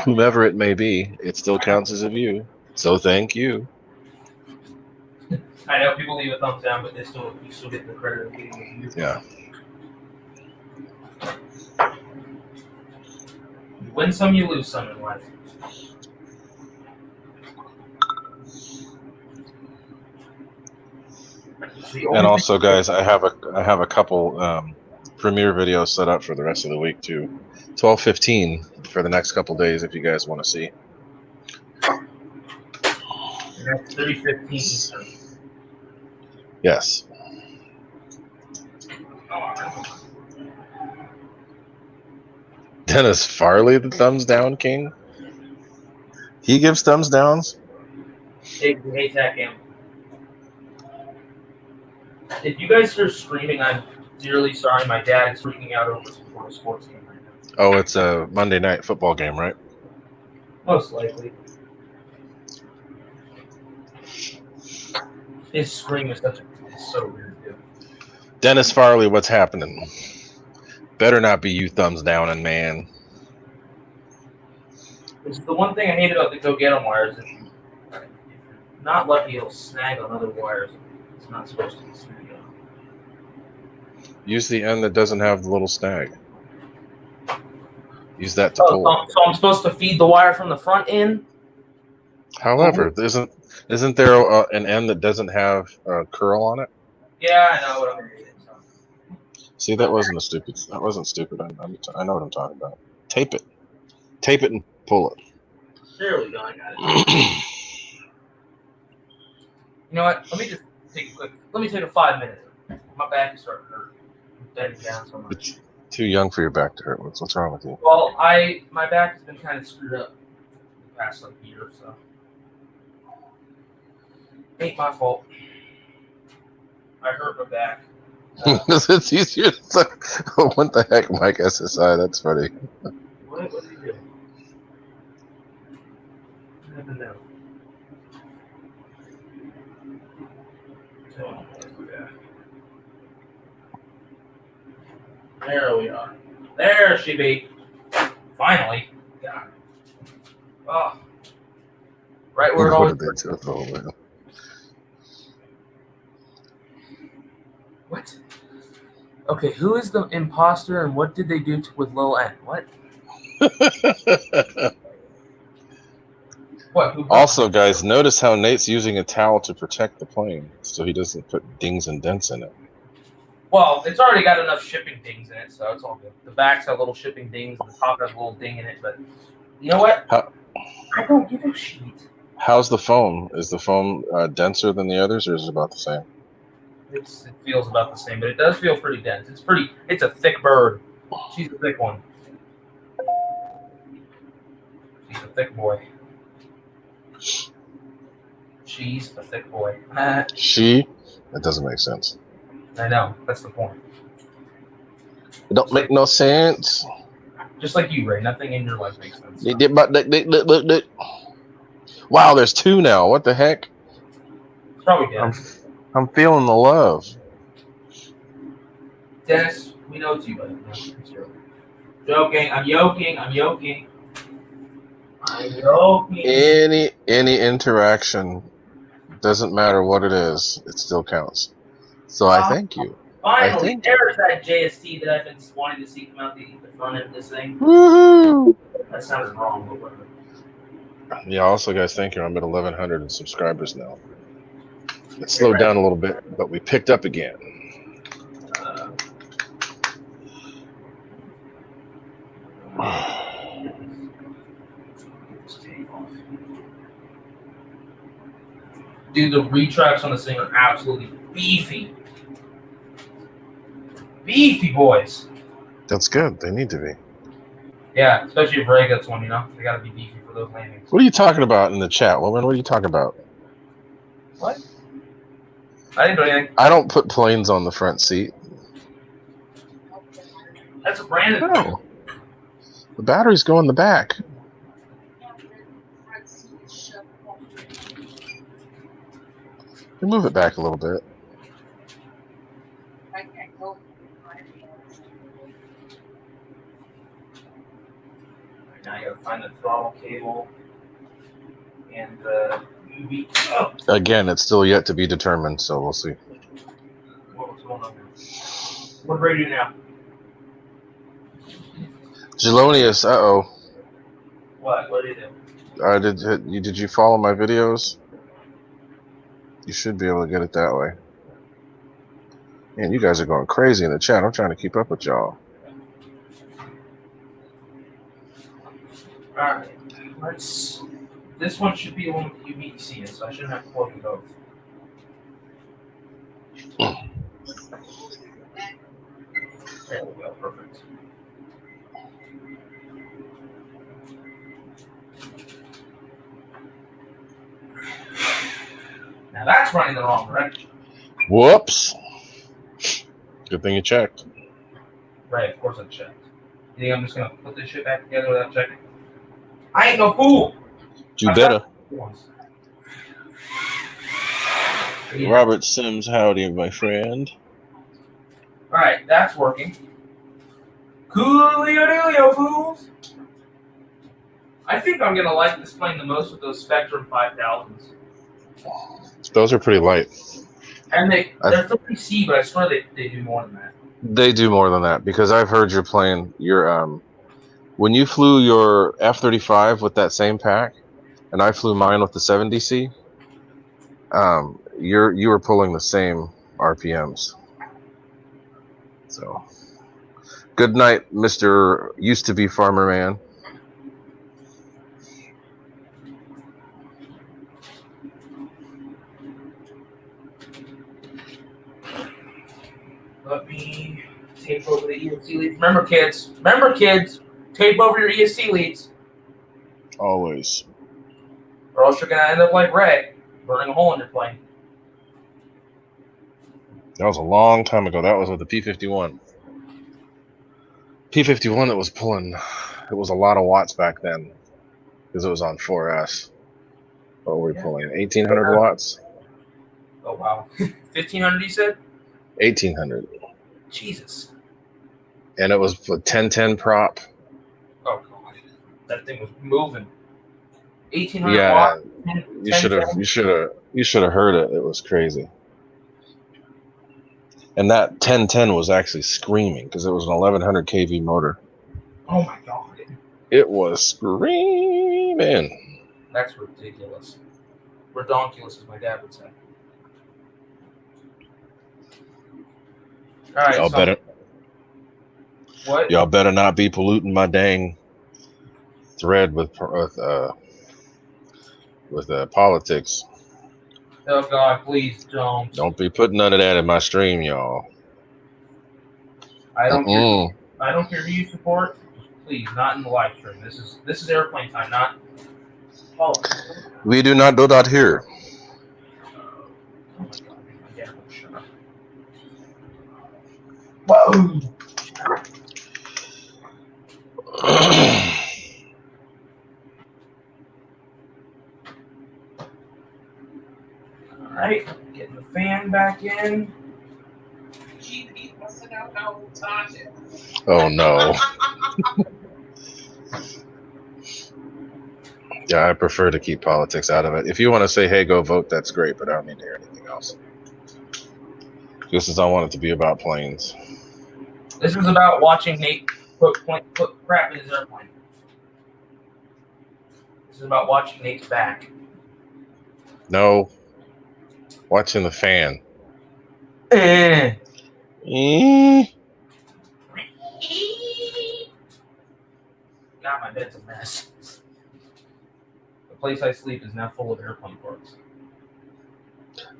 Whomever it may be, it still counts as a view. So thank you. I know people leave a thumbs down, but you still get the credit of getting a view. Yeah. You win some, you lose some in life. And also, guys, I have a couple premiere videos set up for the rest of the week too. 12:15 for the next couple days if you guys want to see. That's 3:15 Eastern. Yes. Dennis Farley, the thumbs down king. He gives thumbs downs. Hey, Tech Cam. If you guys are screaming, I'm dearly sorry. My dad is freaking out over some sort of sports game right now. Oh, it's a Monday night football game, right? Most likely. His scream is so weird, dude. Dennis Farley, what's happening? Better not be you thumbs down and man. It's the one thing I hate about the Go Get 'em wires. If you're not lucky, it'll snag on other wires. It's not supposed to be snagged on. Use the end that doesn't have the little snag. Use that to pull. So I'm supposed to feed the wire from the front in? However, isn't there an end that doesn't have a curl on it? Yeah, I know what I'm doing. See, that wasn't stupid. I know what I'm talking about. Tape it and pull it. There we go. I got it. You know what? Let me just take a 5 minutes. My back is starting to hurt. I'm bending down so much. It's too young for your back to hurt. What's wrong with you? Well, my back has been kind of screwed up the past year or so. Ain't my fault. I hurt my back. It's easier to say, what the heck, Mike SSI? That's funny. What did he do? What happened now? There we are. There she be. Finally. God. Oh. Right where it What always did they do with the whole wheel? What? Okay, who is the imposter and what did they do with Lil N? What? What? Who Also, guys, notice how Nate's using a towel to protect the plane, so he doesn't put dings and dents in it. Well, it's already got enough shipping dings in it, so it's all good. The back's got little shipping dings, and the top has a little ding in it, but you know what? I don't give a shit. How's the foam? Is the foam denser than the others, or is it about the same? It feels about the same, but it does feel pretty dense. It's a thick bird. She's a thick one. She's a thick boy. She's a thick boy. She? That doesn't make sense. I know. That's the point. It don't make no sense. Just like you, Ray. Nothing in your life makes sense. Wow, there's two now. What the heck? It's probably Dennis. I'm feeling the love. Dennis, we know it's you, buddy. No, it's joking. I'm yoking. I'm yoking. Any interaction, doesn't matter what it is, it still counts. So I thank you. Finally, there's that JST that I've been wanting to see come out the front end of this thing. Woohoo! That sounded wrong, but whatever. Yeah, also, guys, thank you. I'm at 1,100 subscribers now. It slowed down a little bit, but we picked up again. Dude, the retracts on this thing are absolutely beefy. Beefy boys. That's good. They need to be. Yeah, especially if Ray gets one, you know? They gotta be beefy for those landings. What are you talking about in the chat, woman? What are you talking about? What? I didn't do anything. I don't put planes on the front seat. That's a Brandon. No. The batteries go in the back. You move it back a little bit. Now you gotta find the throttle cable and the UV. Oh, Again, it's still yet to be determined, so we'll see. what's going on here? What did Ray do now? Gelonius, uh-oh. What? What did he do? Did you follow my videos? You should be able to get it that way. Man, you guys are going crazy in the chat. I'm trying to keep up with y'all. Alright, let's. This one should be the one with UVC, so I shouldn't have to plug it both. There we go, perfect. Now that's running the wrong direction. Whoops. Good thing you checked. Right, of course I checked. You think I'm just gonna put this shit back together without checking? I ain't no fool! You better. Once. Robert Sims, howdy, my friend. Alright, that's working. Coolio dealio, fools! I think I'm gonna like this plane the most with those Spectrum 5000s. Those are pretty light. And they're 30C, but I swear they do more than that. They do more than that because I've heard your plane. When you flew your F-35 with that same pack, and I flew mine with the 70C, you were pulling the same RPMs. So, good night, Mr. Used to be Farmer Man. Let me tape over the ESC leads. Remember, kids, tape over your ESC leads, Always. or else you're gonna end up like Ray, burning a hole in your plane. That was a long time ago. That was with the P-51. P-51 that was pulling, it was a lot of watts back then because it was on 4S. What were we pulling? 1,800 watts? Oh wow, 1,500 you said? 1,800. Jesus. And it was a 1010 prop. Oh god, that thing was moving. 1,800 Yeah, watts. you should have heard it. It was crazy. And that 1010 was actually screaming because it was an 1100 kV motor. Oh my god. It was screaming. That's ridiculous. Redonkulous, as my dad would say. All right, what? Y'all better not be polluting my dang thread with politics. Oh god, please don't. Don't be putting none of that in my stream, y'all. I don't care who you support. Please, not in the live stream. This is airplane time, not politics. We do not do that here. Oh my god, my dad will shut up. Whoa! Alright, getting the fan back in. Oh no. Yeah, I prefer to keep politics out of it. If you want to say, hey, go vote, that's great, but I don't need to hear anything else. Just as I want it to be about planes. This is about watching Nate put crap in his airplane. This is about watching Nate's back. No. Watching the fan. Eh. God, my bed's a mess. The place I sleep is now full of airplane parts.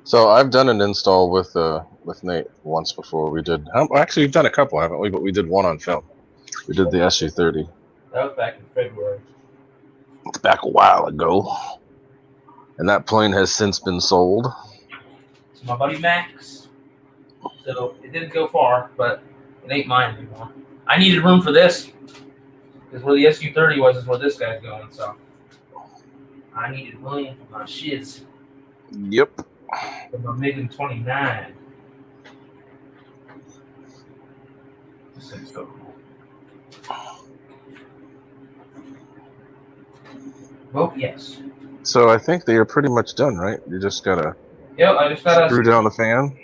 So I've done an install with Nate once before. We did. Actually, we've done a couple, haven't we? But we did one on film. We did the SU-30. That was back in February. It's back a while ago. And that plane has since been sold. To my buddy Max. So it didn't go far, but it ain't mine anymore. I needed room for this. Because where the SU-30 was is where this guy's going, so I needed room for my shiz. Yep. For my MiG-29. This thing's so cool. Vote yes. So I think they are pretty much done, right? You just gotta Yep, I just gotta screw down the fan.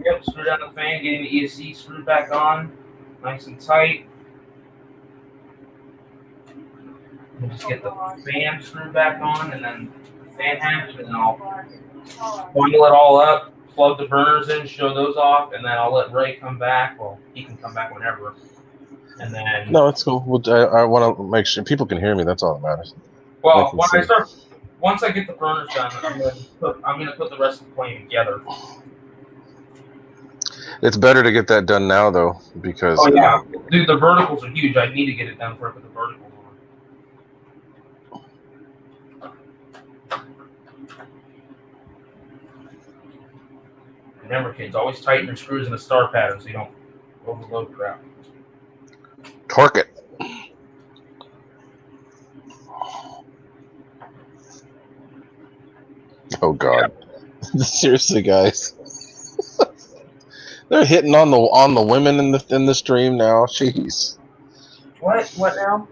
Yep, screw down the fan, getting the ESC screwed back on, nice and tight. And just get the fan screwed back on, and then the fan hatch, and then I'll bundle it all up, plug the burners in, show those off, and then I'll let Ray come back. Well, he can come back whenever. And then No, it's cool. I want to make sure people can hear me. That's all that matters. well, once I get the burners done, I'm gonna put the rest of the plane together. It's better to get that done now, though, because Oh yeah, dude, the verticals are huge. I need to get it done before I put the verticals on. Remember, kids, always tighten your screws in a star pattern so you don't overload crap. torque it. Oh God! Yeah. Seriously, guys. They're hitting on the women in the stream now. Jeez. What? What now?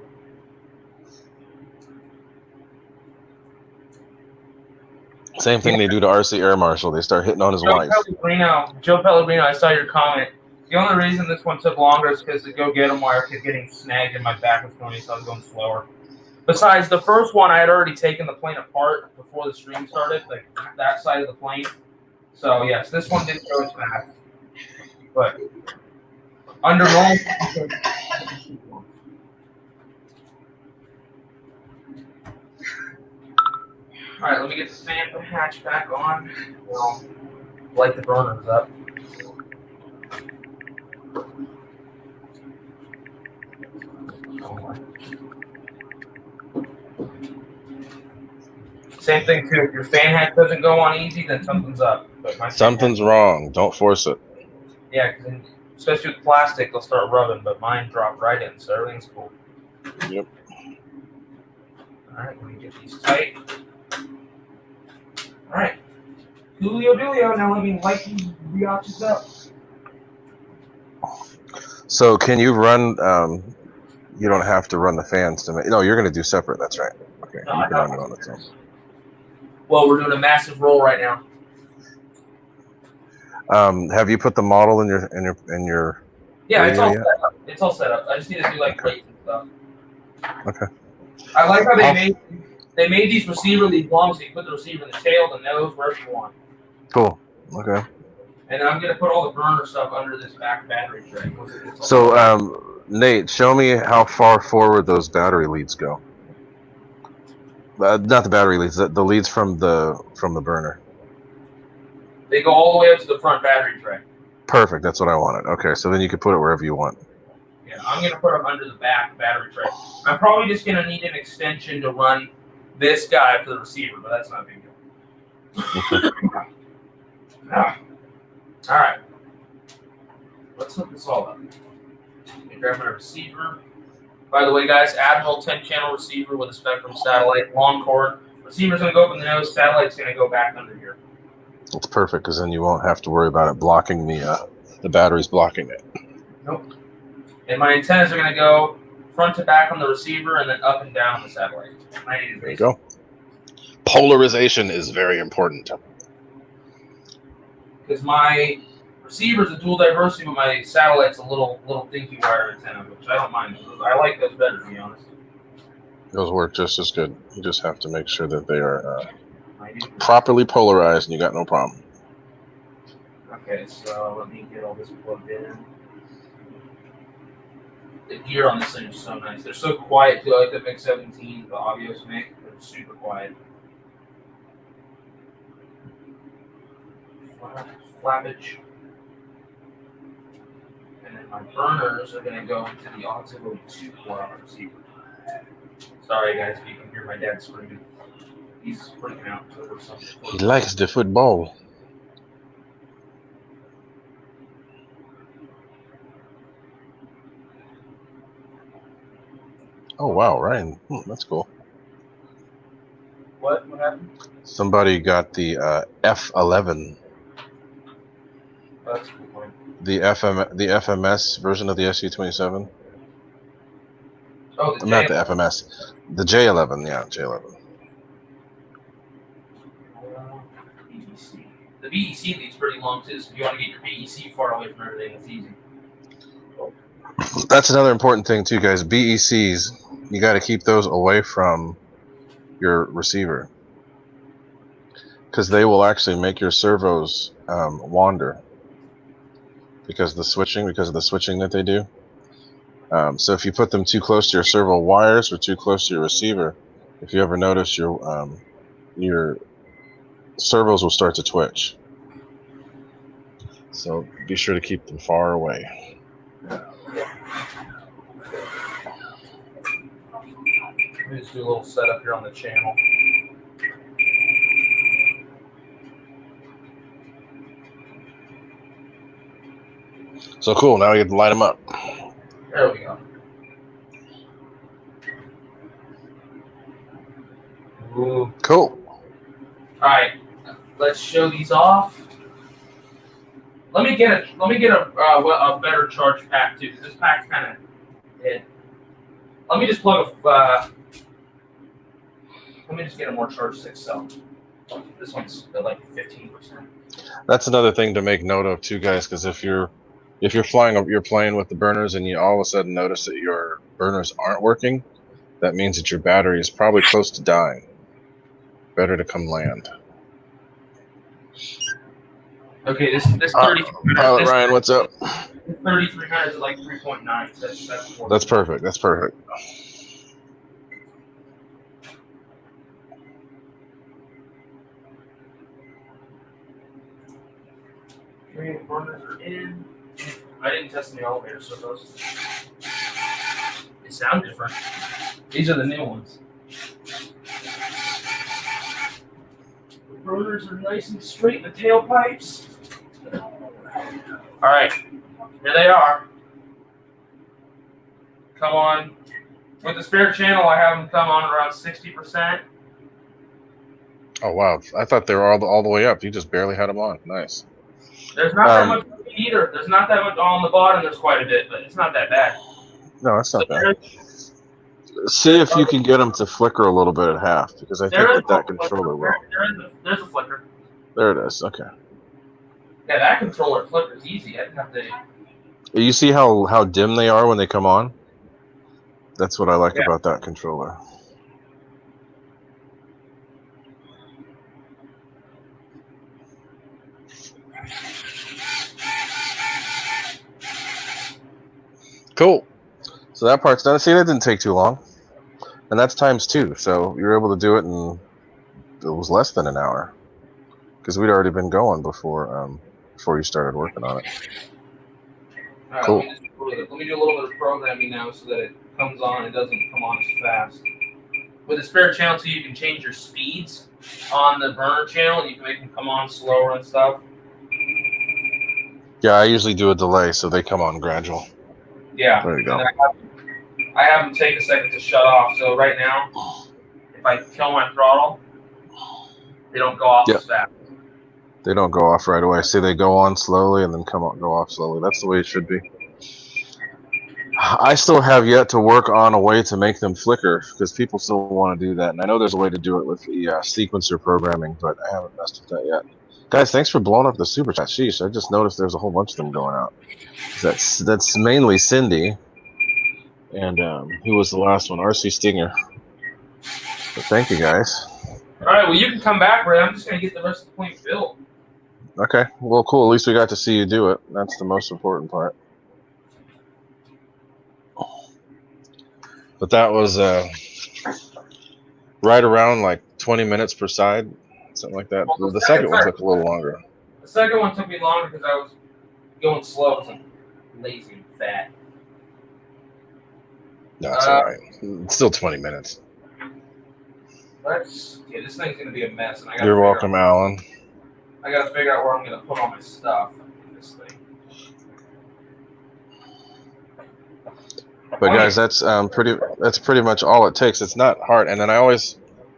Same thing they do to RC Air Marshal. They start hitting on his wife. Joe Pellegrino, I saw your comment. The only reason this one took longer is because the go get 'em wire kept getting snagged and my back was going, so I was going slower. Besides, the first one I had already taken the plane apart before the stream started, like that side of the plane. So yes, this one didn't go as fast. But under normal. All right, let me get the fan hatch back on. We'll light the burners up. Same thing too. If your fan hatch doesn't go on easy, then something's up. But something's wrong. Don't force it. Yeah, because especially with plastic, they'll start rubbing. But mine dropped right in, so everything's cool. Yep. All right, let me get these tight. All right, Julio, now let me light these biatches up. So can you run? You don't have to run the fans to make. No, you're going to do separate. That's right. Okay. No, you can run it on its own. Well, we're doing a massive roll right now. Have you put the model in your Yeah, it's radio all yet? set up. It's all set up. I just need to do like Okay. plates and stuff. Okay. I like how How- they made these receiver leads long, so you put the receiver in the tail, the nose, wherever you want. Cool. Okay. And then I'm gonna put all the burner stuff under this back battery tray. So, Nate, show me how far forward those battery leads go. Not the battery leads, the leads from the burner. They go all the way up to the front battery tray. Perfect. That's what I wanted. Okay, so then you can put it wherever you want. Yeah, I'm gonna put them under the back battery tray. I'm probably just gonna need an extension to run this guy for the receiver, but that's not a big deal. All right, let's hook this all up. Let me grab my receiver. By the way, guys, Admiral 10-channel receiver with a Spectrum satellite, long cord. Receiver's gonna go up in the nose. Satellite's gonna go back under here. It's perfect because then you won't have to worry about it blocking the batteries blocking it. Nope. And my antennas are gonna go front to back on the receiver and then up and down the satellite. There you go. Polarization is very important. Because my receiver's a dual diversity, but my satellite's a little dinky wire antenna, which I don't mind. I like those better, to be honest. Those work just as good. You just have to make sure that they are properly polarized, and you got no problem. Okay, so let me get all this plugged in. The gear on this thing is so nice. They're so quiet too. I like the Mix 17, the Avios make. They're super quiet. Flappage. And then my burners are going to go into the Auxiliary 2 port on the receiver. Sorry guys, if you can hear my dad screaming. He's freaking out over something. He likes the football. Oh wow, Ryan, that's cool. What happened? Somebody got the F11. That's cool. The FMS version of the SU-27. Oh, the Not the FMS. The J11, yeah, J11. BEC. The BEC lead's pretty long too, so if you want to get your BEC far away from everything, it's easy. That's another important thing too, guys. BECs, you got to keep those away from your receiver because they will actually make your servos wander because of the switching that they do. So if you put them too close to your servo wires or too close to your receiver, if you ever notice your servos will start to twitch. So be sure to keep them far away. Let me just do a little setup here on the channel. So cool, now we get to light them up. There we go. Ooh. Cool. Alright, let's show these off. Let me get a better charge pack too, because this pack's kind of dead. Let me just plug let me just get a more charged 6 cell. This one's at like 15%. That's another thing to make note of too, guys, because if you're flying your plane with the burners and you all of a sudden notice that your burners aren't working, that means that your battery is probably close to dying. Better to come land. Okay, this 3300. Pilot Ryan, what's up? This 3300 is at like 3.9. So That's perfect. That's perfect. Okay, burners are in. I didn't test the elevator, so they sound different. These are the new ones. The burners are nice and straight in the tailpipes. All right, here they are. Come on. With the spare channel, I have them come on around 60%. Oh wow! I thought they were all the way up. You just barely had them on. Nice. There's not that much either. There's not that much on the bottom. There's quite a bit, but it's not that bad. No, that's not bad. See if you can get them to flicker a little bit at half, because I think that controller will. There's a flicker. There it is. Okay. Yeah, that controller flicker's easy. I didn't have to. You see how dim they are when they come on? That's what I like Yeah. about that controller. Cool. So that part's done. See, that didn't take too long. And that's times 2. So you're able to do it in, it was less than an hour. Because we'd already been going before you started working on it. All right, Cool. let me do a little bit of programming now so that it comes on and doesn't come on as fast. With the spare channel, too, you can change your speeds on the burner channel, and you can make them come on slower and stuff. Yeah, I usually do a delay so they come on gradual. Yeah. There you go. And then I have them take a second to shut off. So right now, if I kill my throttle, they don't go off Yep. as fast. They don't go off right away. See, they go on slowly and then go off slowly. That's the way it should be. I still have yet to work on a way to make them flicker because people still want to do that. And I know there's a way to do it with the sequencer programming, but I haven't messed with that yet. Guys, thanks for blowing up the super chat. Sheesh, I just noticed there's a whole bunch of them going out. That's mainly Cindy. And who was the last one? RC Stinger. But thank you, guys. All right, well, you can come back, Ray. I'm just going to get the rest of the point built. Okay, well, cool. At least we got to see you do it. That's the most important part. But that was right around like 20 minutes per side, something like that. Well, The second one took a little longer. The second one took me longer because I was going slow because I'm lazy and fat. No, it's all right. It's still 20 minutes. This thing's going to be a mess. And You're welcome, Alan. I got to figure out where I'm going to put all my stuff in this thing. But guys, that's pretty much all it takes. It's not hard, and then I always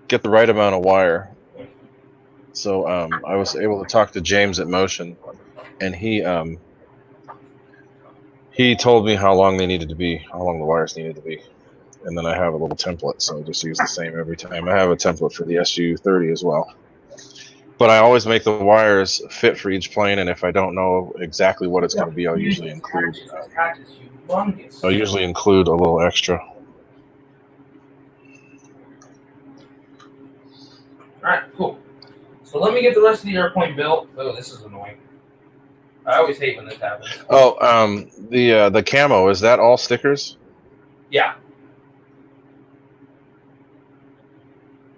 get the right amount of wire. So I was able to talk to James at Motion, and he told me how long they needed to be, how long the wires needed to be, and then I have a little template, so I just use the same every time. I have a template for the SU30 as well. But I always make the wires fit for each plane, and if I don't know exactly what it's going to be, I'll usually include a little extra. Alright, cool. So let me get the rest of the airplane built. Oh, this is annoying. I always hate when this happens. Oh, the camo, is that all stickers? Yeah.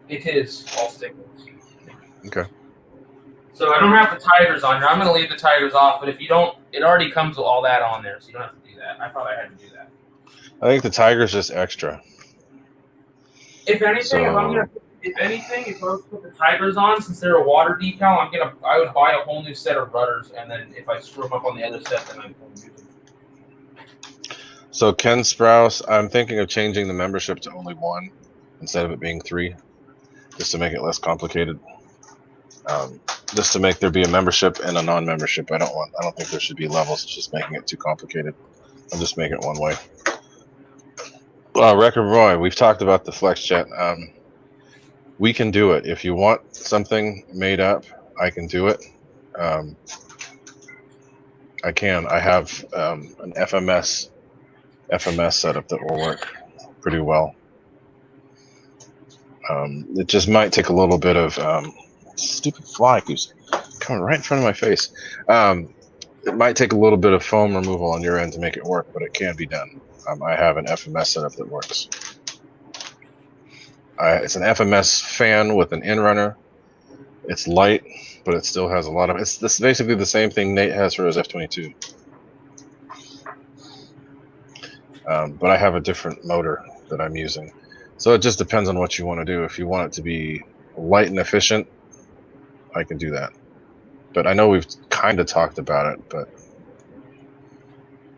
It is all stickers. Okay. So I don't have the tigers on here. I'm going to leave the tigers off, but if you don't, it already comes with all that on there, so you don't have to do that. I thought I had to do that. I think the tiger's just extra. If anything, if I was to put the tigers on, since they're a water decal, I would buy a whole new set of rudders, and then if I screw them up on the other set, then I won't use them. So Ken Sprouse, I'm thinking of changing the membership to only 1 instead of it being 3, just to make it less complicated. Just to make there be a membership and a non-membership. I don't think there should be levels. It's just making it too complicated. I'll just make it one way. Record Roy, we've talked about the FlexJet. We can do it. If you want something made up, I can do it. I can. I have an FMS setup that will work pretty well. It just might take a little bit of stupid fly keeps coming right in front of my face. It might take a little bit of foam removal on your end to make it work, but it can be done. I have an FMS setup that works. It's an FMS fan with an in-runner. It's light, but it still has a lot of. It's basically the same thing Nate has for his F-22. But I have a different motor that I'm using. So it just depends on what you want to do. If you want it to be light and efficient, I can do that. But I know we've kind of talked about it, but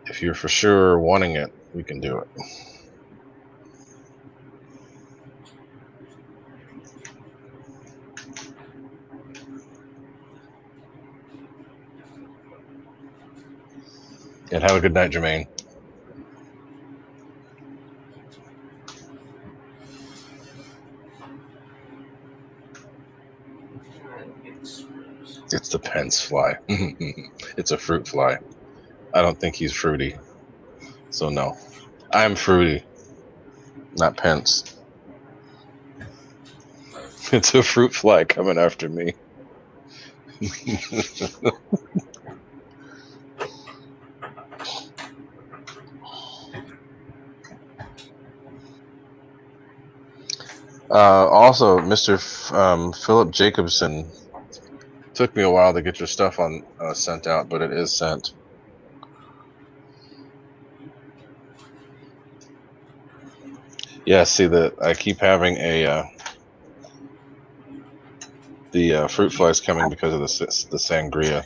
if you're for sure wanting it, we can do it. And have a good night, Jermaine. It's the Pence fly. It's a fruit fly. I don't think he's fruity. So no. I'm fruity, not Pence. It's a fruit fly coming after me. Also, Mr. Philip Jacobson, took me a while to get your stuff on sent out, but it is sent. Yeah, see that I keep having the fruit flies coming because of the sangria.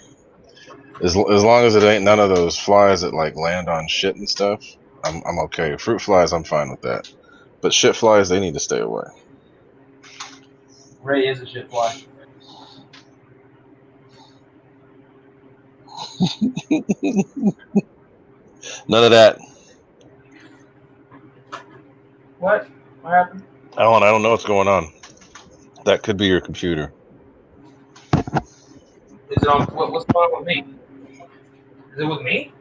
As long as it ain't none of those flies that like land on shit and stuff, I'm okay. Fruit flies, I'm fine with that. But shit flies, they need to stay away. Ray is a shit fly. None of that. What? What happened? Alan, I don't know what's going on. That could be your computer. Is it on? What's going on with me? Is it with me?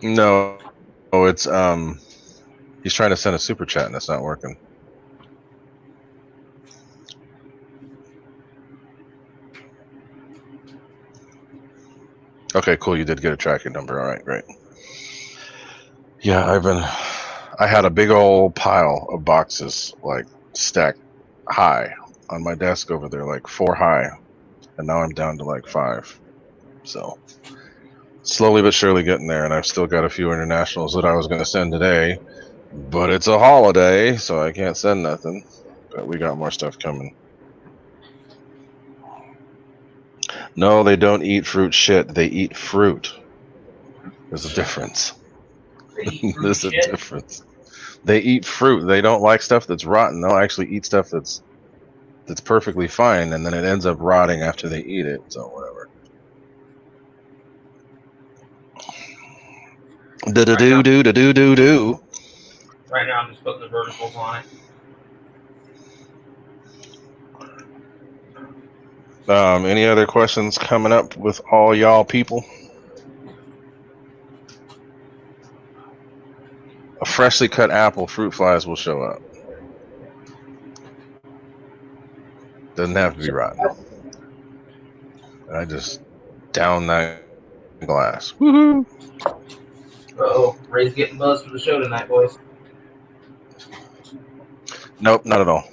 No, it's he's trying to send a super chat and it's not working. Okay, cool. You did get a tracking number. All right, great. Yeah, I had a big old pile of boxes like stacked high on my desk over there, like 4 high, and now I'm down to like 5. So slowly but surely getting there, and I've still got a few internationals that I was going to send today, but it's a holiday, so I can't send nothing. But we got more stuff coming. No, they don't eat fruit shit. They eat fruit. There's a difference. They eat fruit There's a shit. difference. They eat fruit. They don't like stuff that's rotten. They'll actually eat stuff that's perfectly fine, and then it ends up rotting after they eat it. So whatever. Do. Right now, I'm just putting the verticals on it. Any other questions coming up with all y'all people? A freshly cut apple, fruit flies will show up. Doesn't have to be rotten. I just down that glass. Woohoo! Uh-oh, Ray's getting buzzed for the show tonight, boys. Nope, not at all.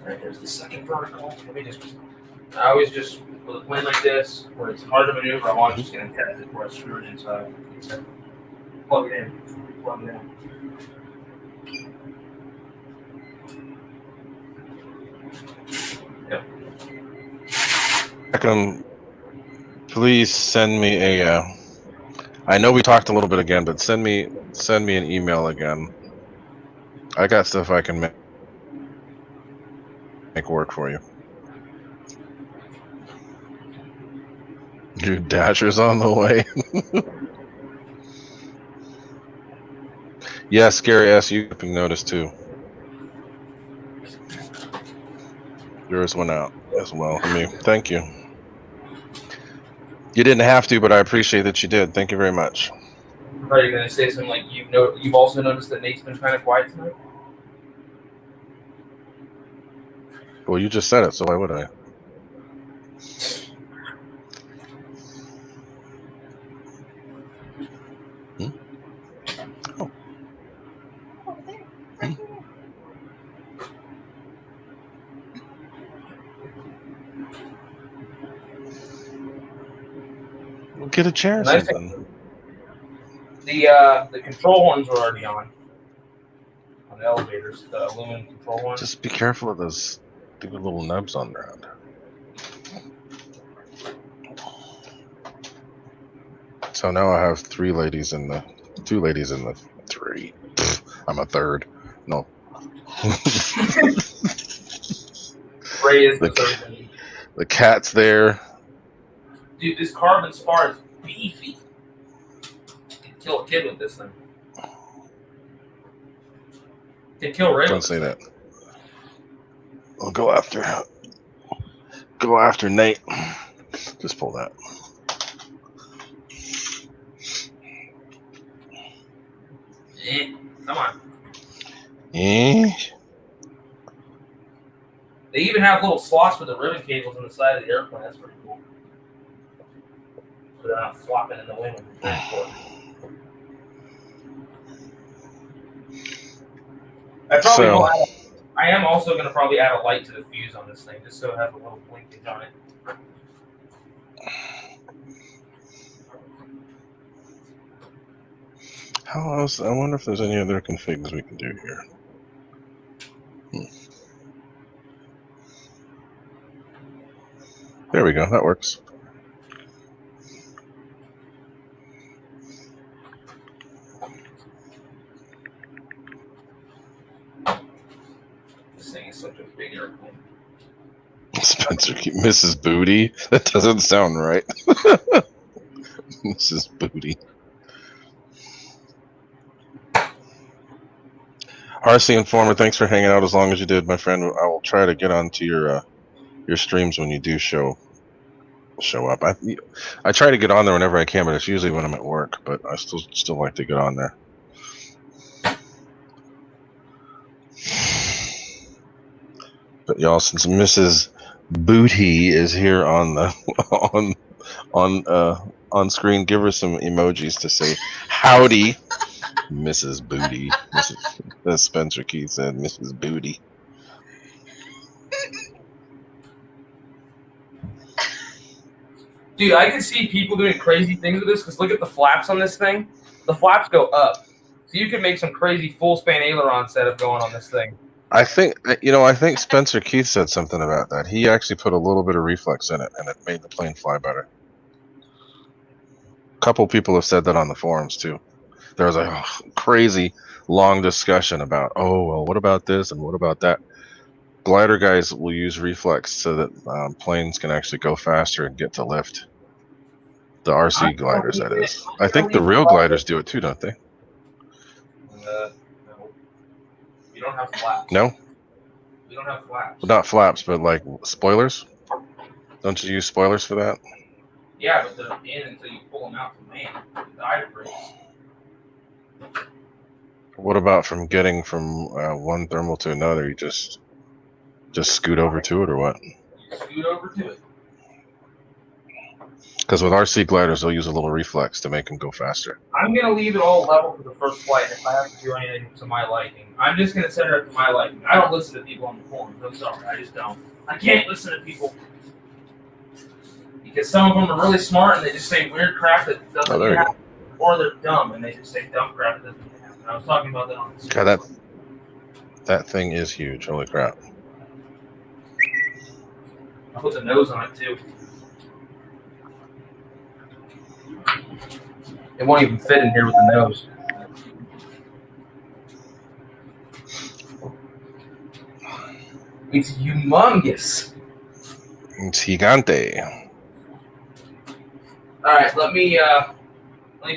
Alright, there's the second vertical. Let me just. I always just, with a plane like this, where it's hard to maneuver, I'm always just going to test it before I screw it inside. So, plug it in. Plug it in. Yep. Please send me a. I know we talked a little bit again, but send me an email again. I got stuff I can make work for you. Your Dasher's on the way. Yeah, Scary S, you can notice too. Yours went out as well. Thank you. You didn't have to, but I appreciate that you did. Thank you very much. I thought you were going to say something like, you've also noticed that Nate's been kind of quiet tonight? Well, you just said it, so why would I? Oh. We'll get a chair or Nice. something. The control ones were already on the elevators, the aluminum control ones. Just be careful of those stupid little nubs on there. So now I have 2 ladies in the 3. I'm a third. No. Ray is the third one. The cat's there. Dude, this carbon spar is beefy. You can kill a kid with this thing. Can kill Ray. Don't say that. I'll go after Nate. Just pull that. Come on. Eh? They even have little slots for the ribbon cables on the side of the airplane. That's pretty cool. So they're not flopping in the wind with the transport. I am also going to probably add a light to the fuse on this thing, just so it has a little blinkage on it. How else? I wonder if there's any other configs we can do here. There we go. That works. This thing is such a big airplane. Spencer, Mrs. Booty? That doesn't sound right. Mrs. Booty. RC Informer, thanks for hanging out as long as you did, my friend. I will try to get onto your streams when you do show up. I try to get on there whenever I can, but it's usually when I'm at work. But I still like to get on there. But y'all, since Mrs. Booty is here on the on screen, give her some emojis to say howdy, Mrs. Booty. As Spencer Keith said, Mrs. Booty. Dude, I can see people doing crazy things with this, because look at the flaps on this thing. The flaps go up. So you can make some crazy full span aileron setup going on this thing. I think Spencer Keith said something about that. He actually put a little bit of reflex in it, and it made the plane fly better. A couple people have said that on the forums too. There was a crazy long discussion about, oh well, what about this and what about that. Glider guys will use reflex so that planes can actually go faster and get to lift. The RC gliders, that is. I think the real gliders do it too, don't they? No. You don't have flaps. No? You don't have flaps. Well, not flaps, but like spoilers? Don't you use spoilers for that? Yeah, but they're in until you pull them out from land. The eye breaks. What about from getting from one thermal to another? You just scoot over to it, or what? You scoot over to it. Because with RC gliders, they'll use a little reflex to make them go faster. I'm going to leave it all level for the first flight if I have to do anything to my liking. I'm just going to set it up to my liking. I don't listen to people on the forums. I'm sorry. I just don't. I can't listen to people. Because some of them are really smart and they just say weird crap that doesn't happen. Or they're dumb and they just say dumb crap that doesn't happen. I was talking about that on the God, that thing is huge. Holy crap. I put the nose on it too. It won't even fit in here with the nose. It's humongous. It's gigante. All right, let me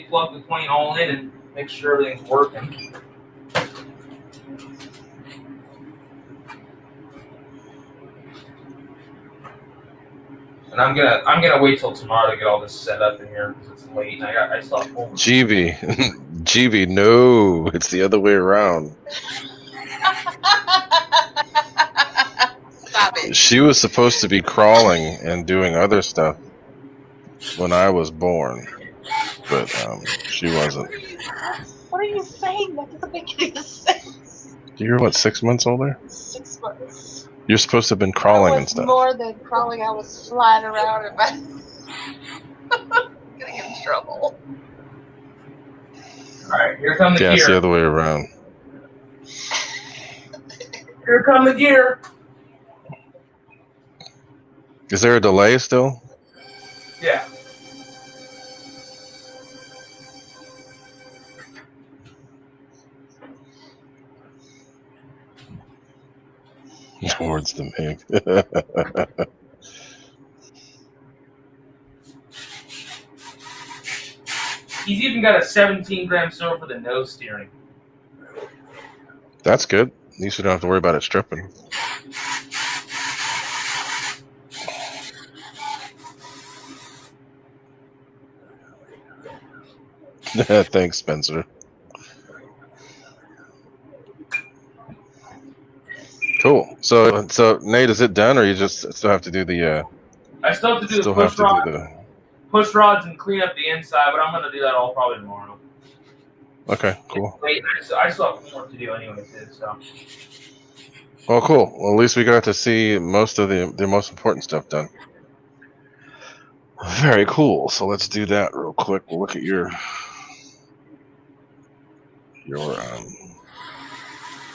plug the plane all in and make sure everything's working. And I'm gonna wait till tomorrow to get all this set up in here because it's late. And I stopped home. GB, no, it's the other way around. Stop it. She was supposed to be crawling and doing other stuff when I was born, but she wasn't. What are you saying? That doesn't make any sense. You're what, 6 months older? 6 months. You're supposed to have been crawling and stuff. More than crawling. I was flying around and getting in trouble. All right, here come the Yeah, gear. it's the other way around. Here come the gear. Is there a delay still? Yeah. Towards the MiG. He's even got a 17-gram silver for the nose steering. That's good. At least you don't have to worry about it stripping. Thanks, Spencer. Cool. So Nate, is it done, or you just still have to do the? I still have to do the Still have push to do rod, the. push rods and clean up the inside, but I'm gonna do that all probably tomorrow. Okay, cool. Wait, I still have homework to do anyway, too. So Well, cool. Well, at least we got to see most of the most important stuff done. Very cool. So let's do that real quick. We'll look at your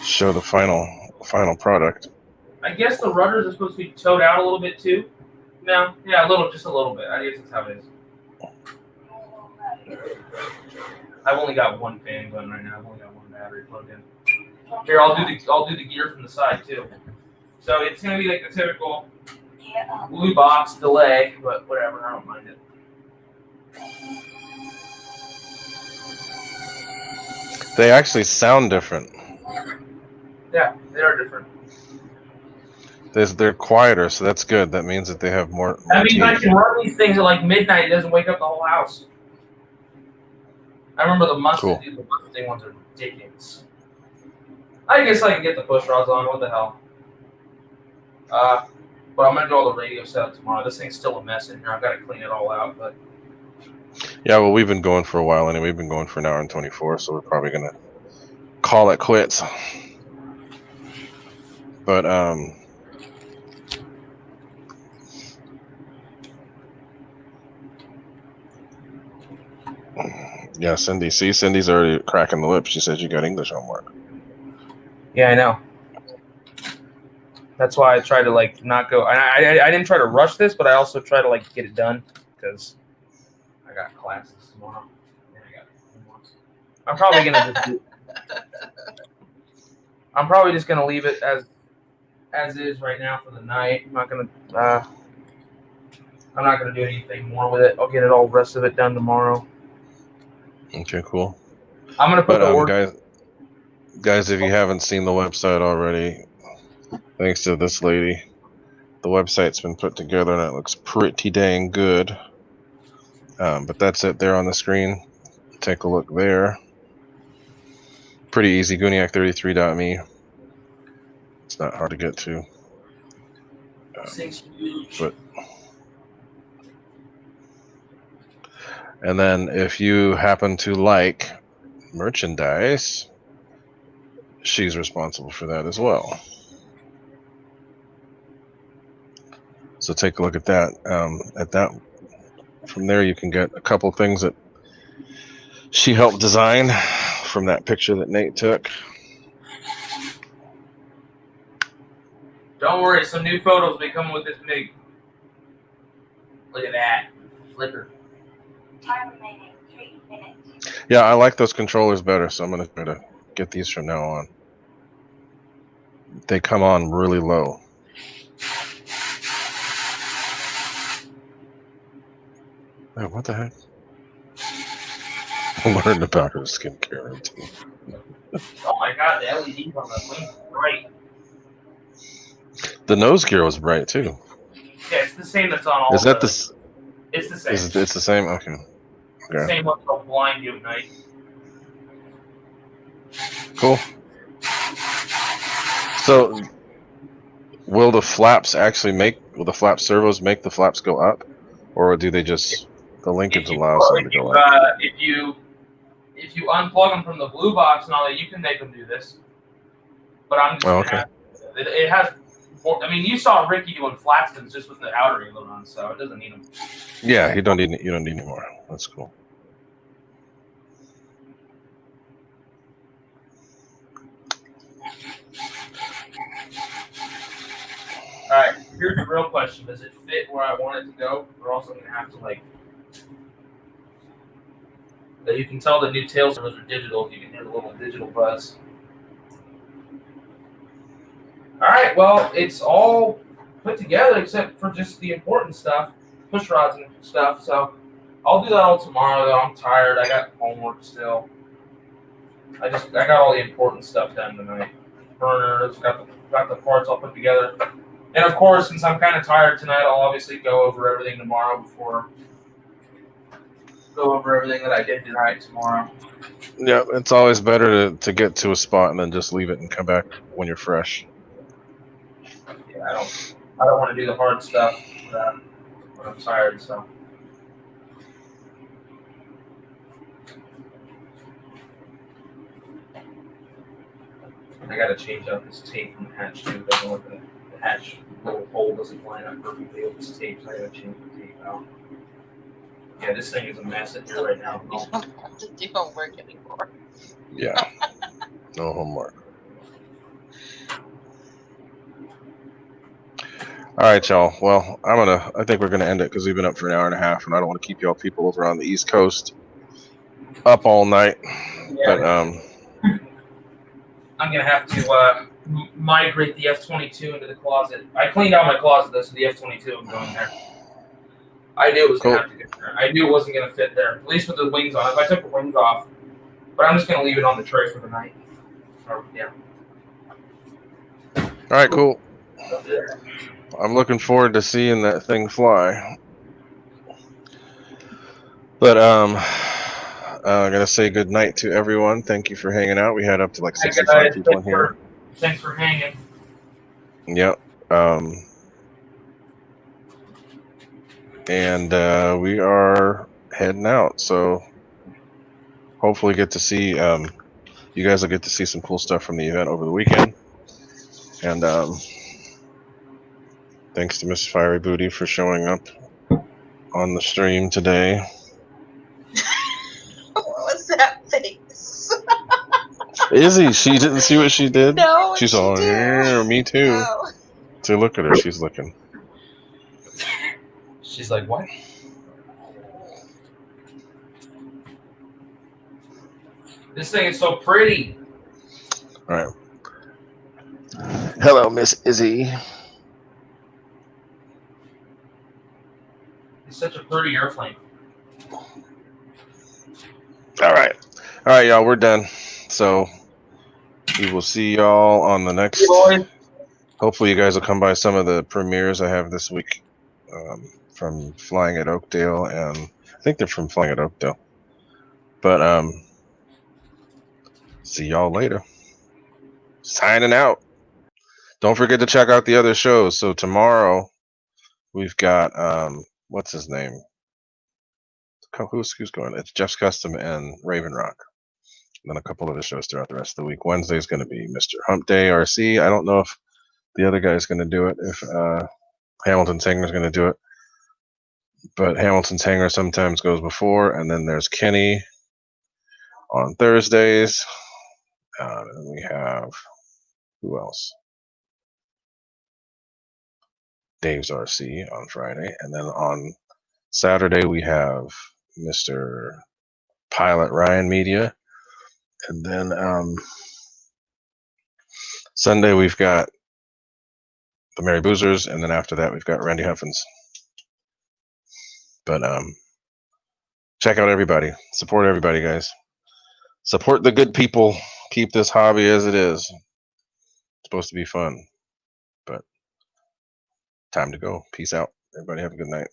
show the final product. I guess the rudders are supposed to be towed out a little bit too. No, yeah, just a little bit. I guess that's how it is. I've only got one fan going right now. I've only got one battery plugged in. Here, I'll do the gear from the side too. So it's gonna be like the typical blue box delay, but whatever, I don't mind it. They actually sound different. Yeah, they are different. They're quieter, so that's good. That means that they have more. That means I teeth. can run these things at like midnight. It doesn't wake up the whole house. I remember the Mustang. Cool. The Mustang ones are ridiculous. I guess I can get the push rods on. What the hell? But I'm gonna do all the radio setup tomorrow. This thing's still a mess in here. I've got to clean it all out. But Yeah, well, we've been going for a while anyway. We've been going for an hour and 24, so we're probably gonna call it quits. But yeah, Cindy. See, Cindy's already cracking the whip. She says you got English homework. yeah, I know. That's why I try to not go. I didn't try to rush this, but I also try to get it done because I got classes tomorrow. And I got homework. I'm probably gonna I'm probably just gonna leave it as is right now for the night. I'm not gonna do anything more with it. I'll get all the rest of it done tomorrow. Okay, cool. I'm gonna put But the order. guys, if you haven't seen the website already, thanks to this lady, the website's been put together and it looks pretty dang good. But that's it there on the screen. Take a look there. Pretty easy. Guniac33.me. It's not hard to get to. But and then if you happen to like merchandise, she's responsible for that as well. So take a look at that. From there, you can get a couple things that she helped design from that picture that Nate took. Don't worry, some new photos will be coming with this big. Look at that. Flicker. Time remaining 3 minutes. Yeah, I like those controllers better, so I'm going to try to get these from now on. They come on really low. Hey, what the heck? I'm learning about her skincare routine. Oh my god, the LEDs on the wing are bright. The nose gear was bright too. Yeah, it's the same that's on all Is that the... It's the same. It's the same? Okay. The same one that'll blind you at night. Cool. So, will the flaps servos make the flaps go up? Or do they just, the linkage allows them to go up? If you unplug them from the blue box and all that, you can make them do this. But I'm just okay. It has, I mean, you saw Ricky doing flat spins just with the outer ring on, so it doesn't need them. Yeah, you don't need any more. That's cool. All right, here's the real question: does it fit where I want it to go? We're also gonna have to you can tell the new tail servos are digital. You can hear the little digital buzz. All right, well, it's all put together except for just the important stuff, push rods and stuff. So I'll do that all tomorrow. Though I'm tired. I got homework still. I got all the important stuff done tonight. burners, got the parts all put together. And of course, since I'm kind of tired tonight, I'll obviously go over everything tomorrow go over everything that I did tonight tomorrow. Yeah, it's always better to get to a spot and then just leave it and come back when you're fresh. Yeah, I don't want to do the hard stuff when I'm tired. So. I gotta change out this tape from the hatch too. It doesn't look the hatch little hole doesn't line up perfectly with this tape, so I gotta change the tape out. Yeah, this thing is a mess in here right now. You don't have to do homework anymore. Yeah. No homework. All right, y'all. Well, I think we're gonna end it because we've been up for an hour and a half, and I don't want to keep y'all people over on the East Coast up all night. Yeah, But I'm gonna have to migrate the F-22 into the closet. I cleaned out my closet though, so the F-22 will go in there. I knew it was gonna have to get there. I knew it wasn't gonna fit there, at least with the wings on. If I took the wings off, but I'm just gonna leave it on the tray for the night. Yeah. all right, cool. I'm looking forward to seeing that thing fly. But I'm gonna say good night to everyone. Thank you for hanging out. We had up to like 65 people in here. Thanks for hanging. Yep. And we are heading out. So hopefully get to see you guys will get to see some cool stuff from the event over the weekend. And thanks to Miss Fiery Booty for showing up on the stream today. What was that face? Izzy, she didn't see what she did? No, She's all, did. yeah, me too. No. So look at her, she's looking. She's like, what? This thing is so pretty. All right. Hello, Miss Izzy. It's such a pretty airplane. All right, y'all, we're done. So we will see y'all on the next. Hopefully, you guys will come by some of the premieres I have this week from Flying at Oakdale, and I think they're from Flying at Oakdale. But see y'all later. Signing out. Don't forget to check out the other shows. So tomorrow we've got what's his name? Who's going? It's Jeff's Custom and Raven Rock. And then a couple other shows throughout the rest of the week. Wednesday is going to be Mr. Hump Day RC. I don't know if the other guy's going to do it, if Hamilton's Hangar is going to do it. But Hamilton's Hangar sometimes goes before, and then there's Kenny on Thursdays. And we have, who else? Dave's RC on Friday. And then on Saturday, we have Mr. Pilot Ryan Media. And then Sunday, we've got the Mary Boozers. And then after that, we've got Randy Huffins. But check out everybody. Support everybody, guys. Support the good people. Keep this hobby as it is. It's supposed to be fun. But time to go. Peace out. Everybody have a good night.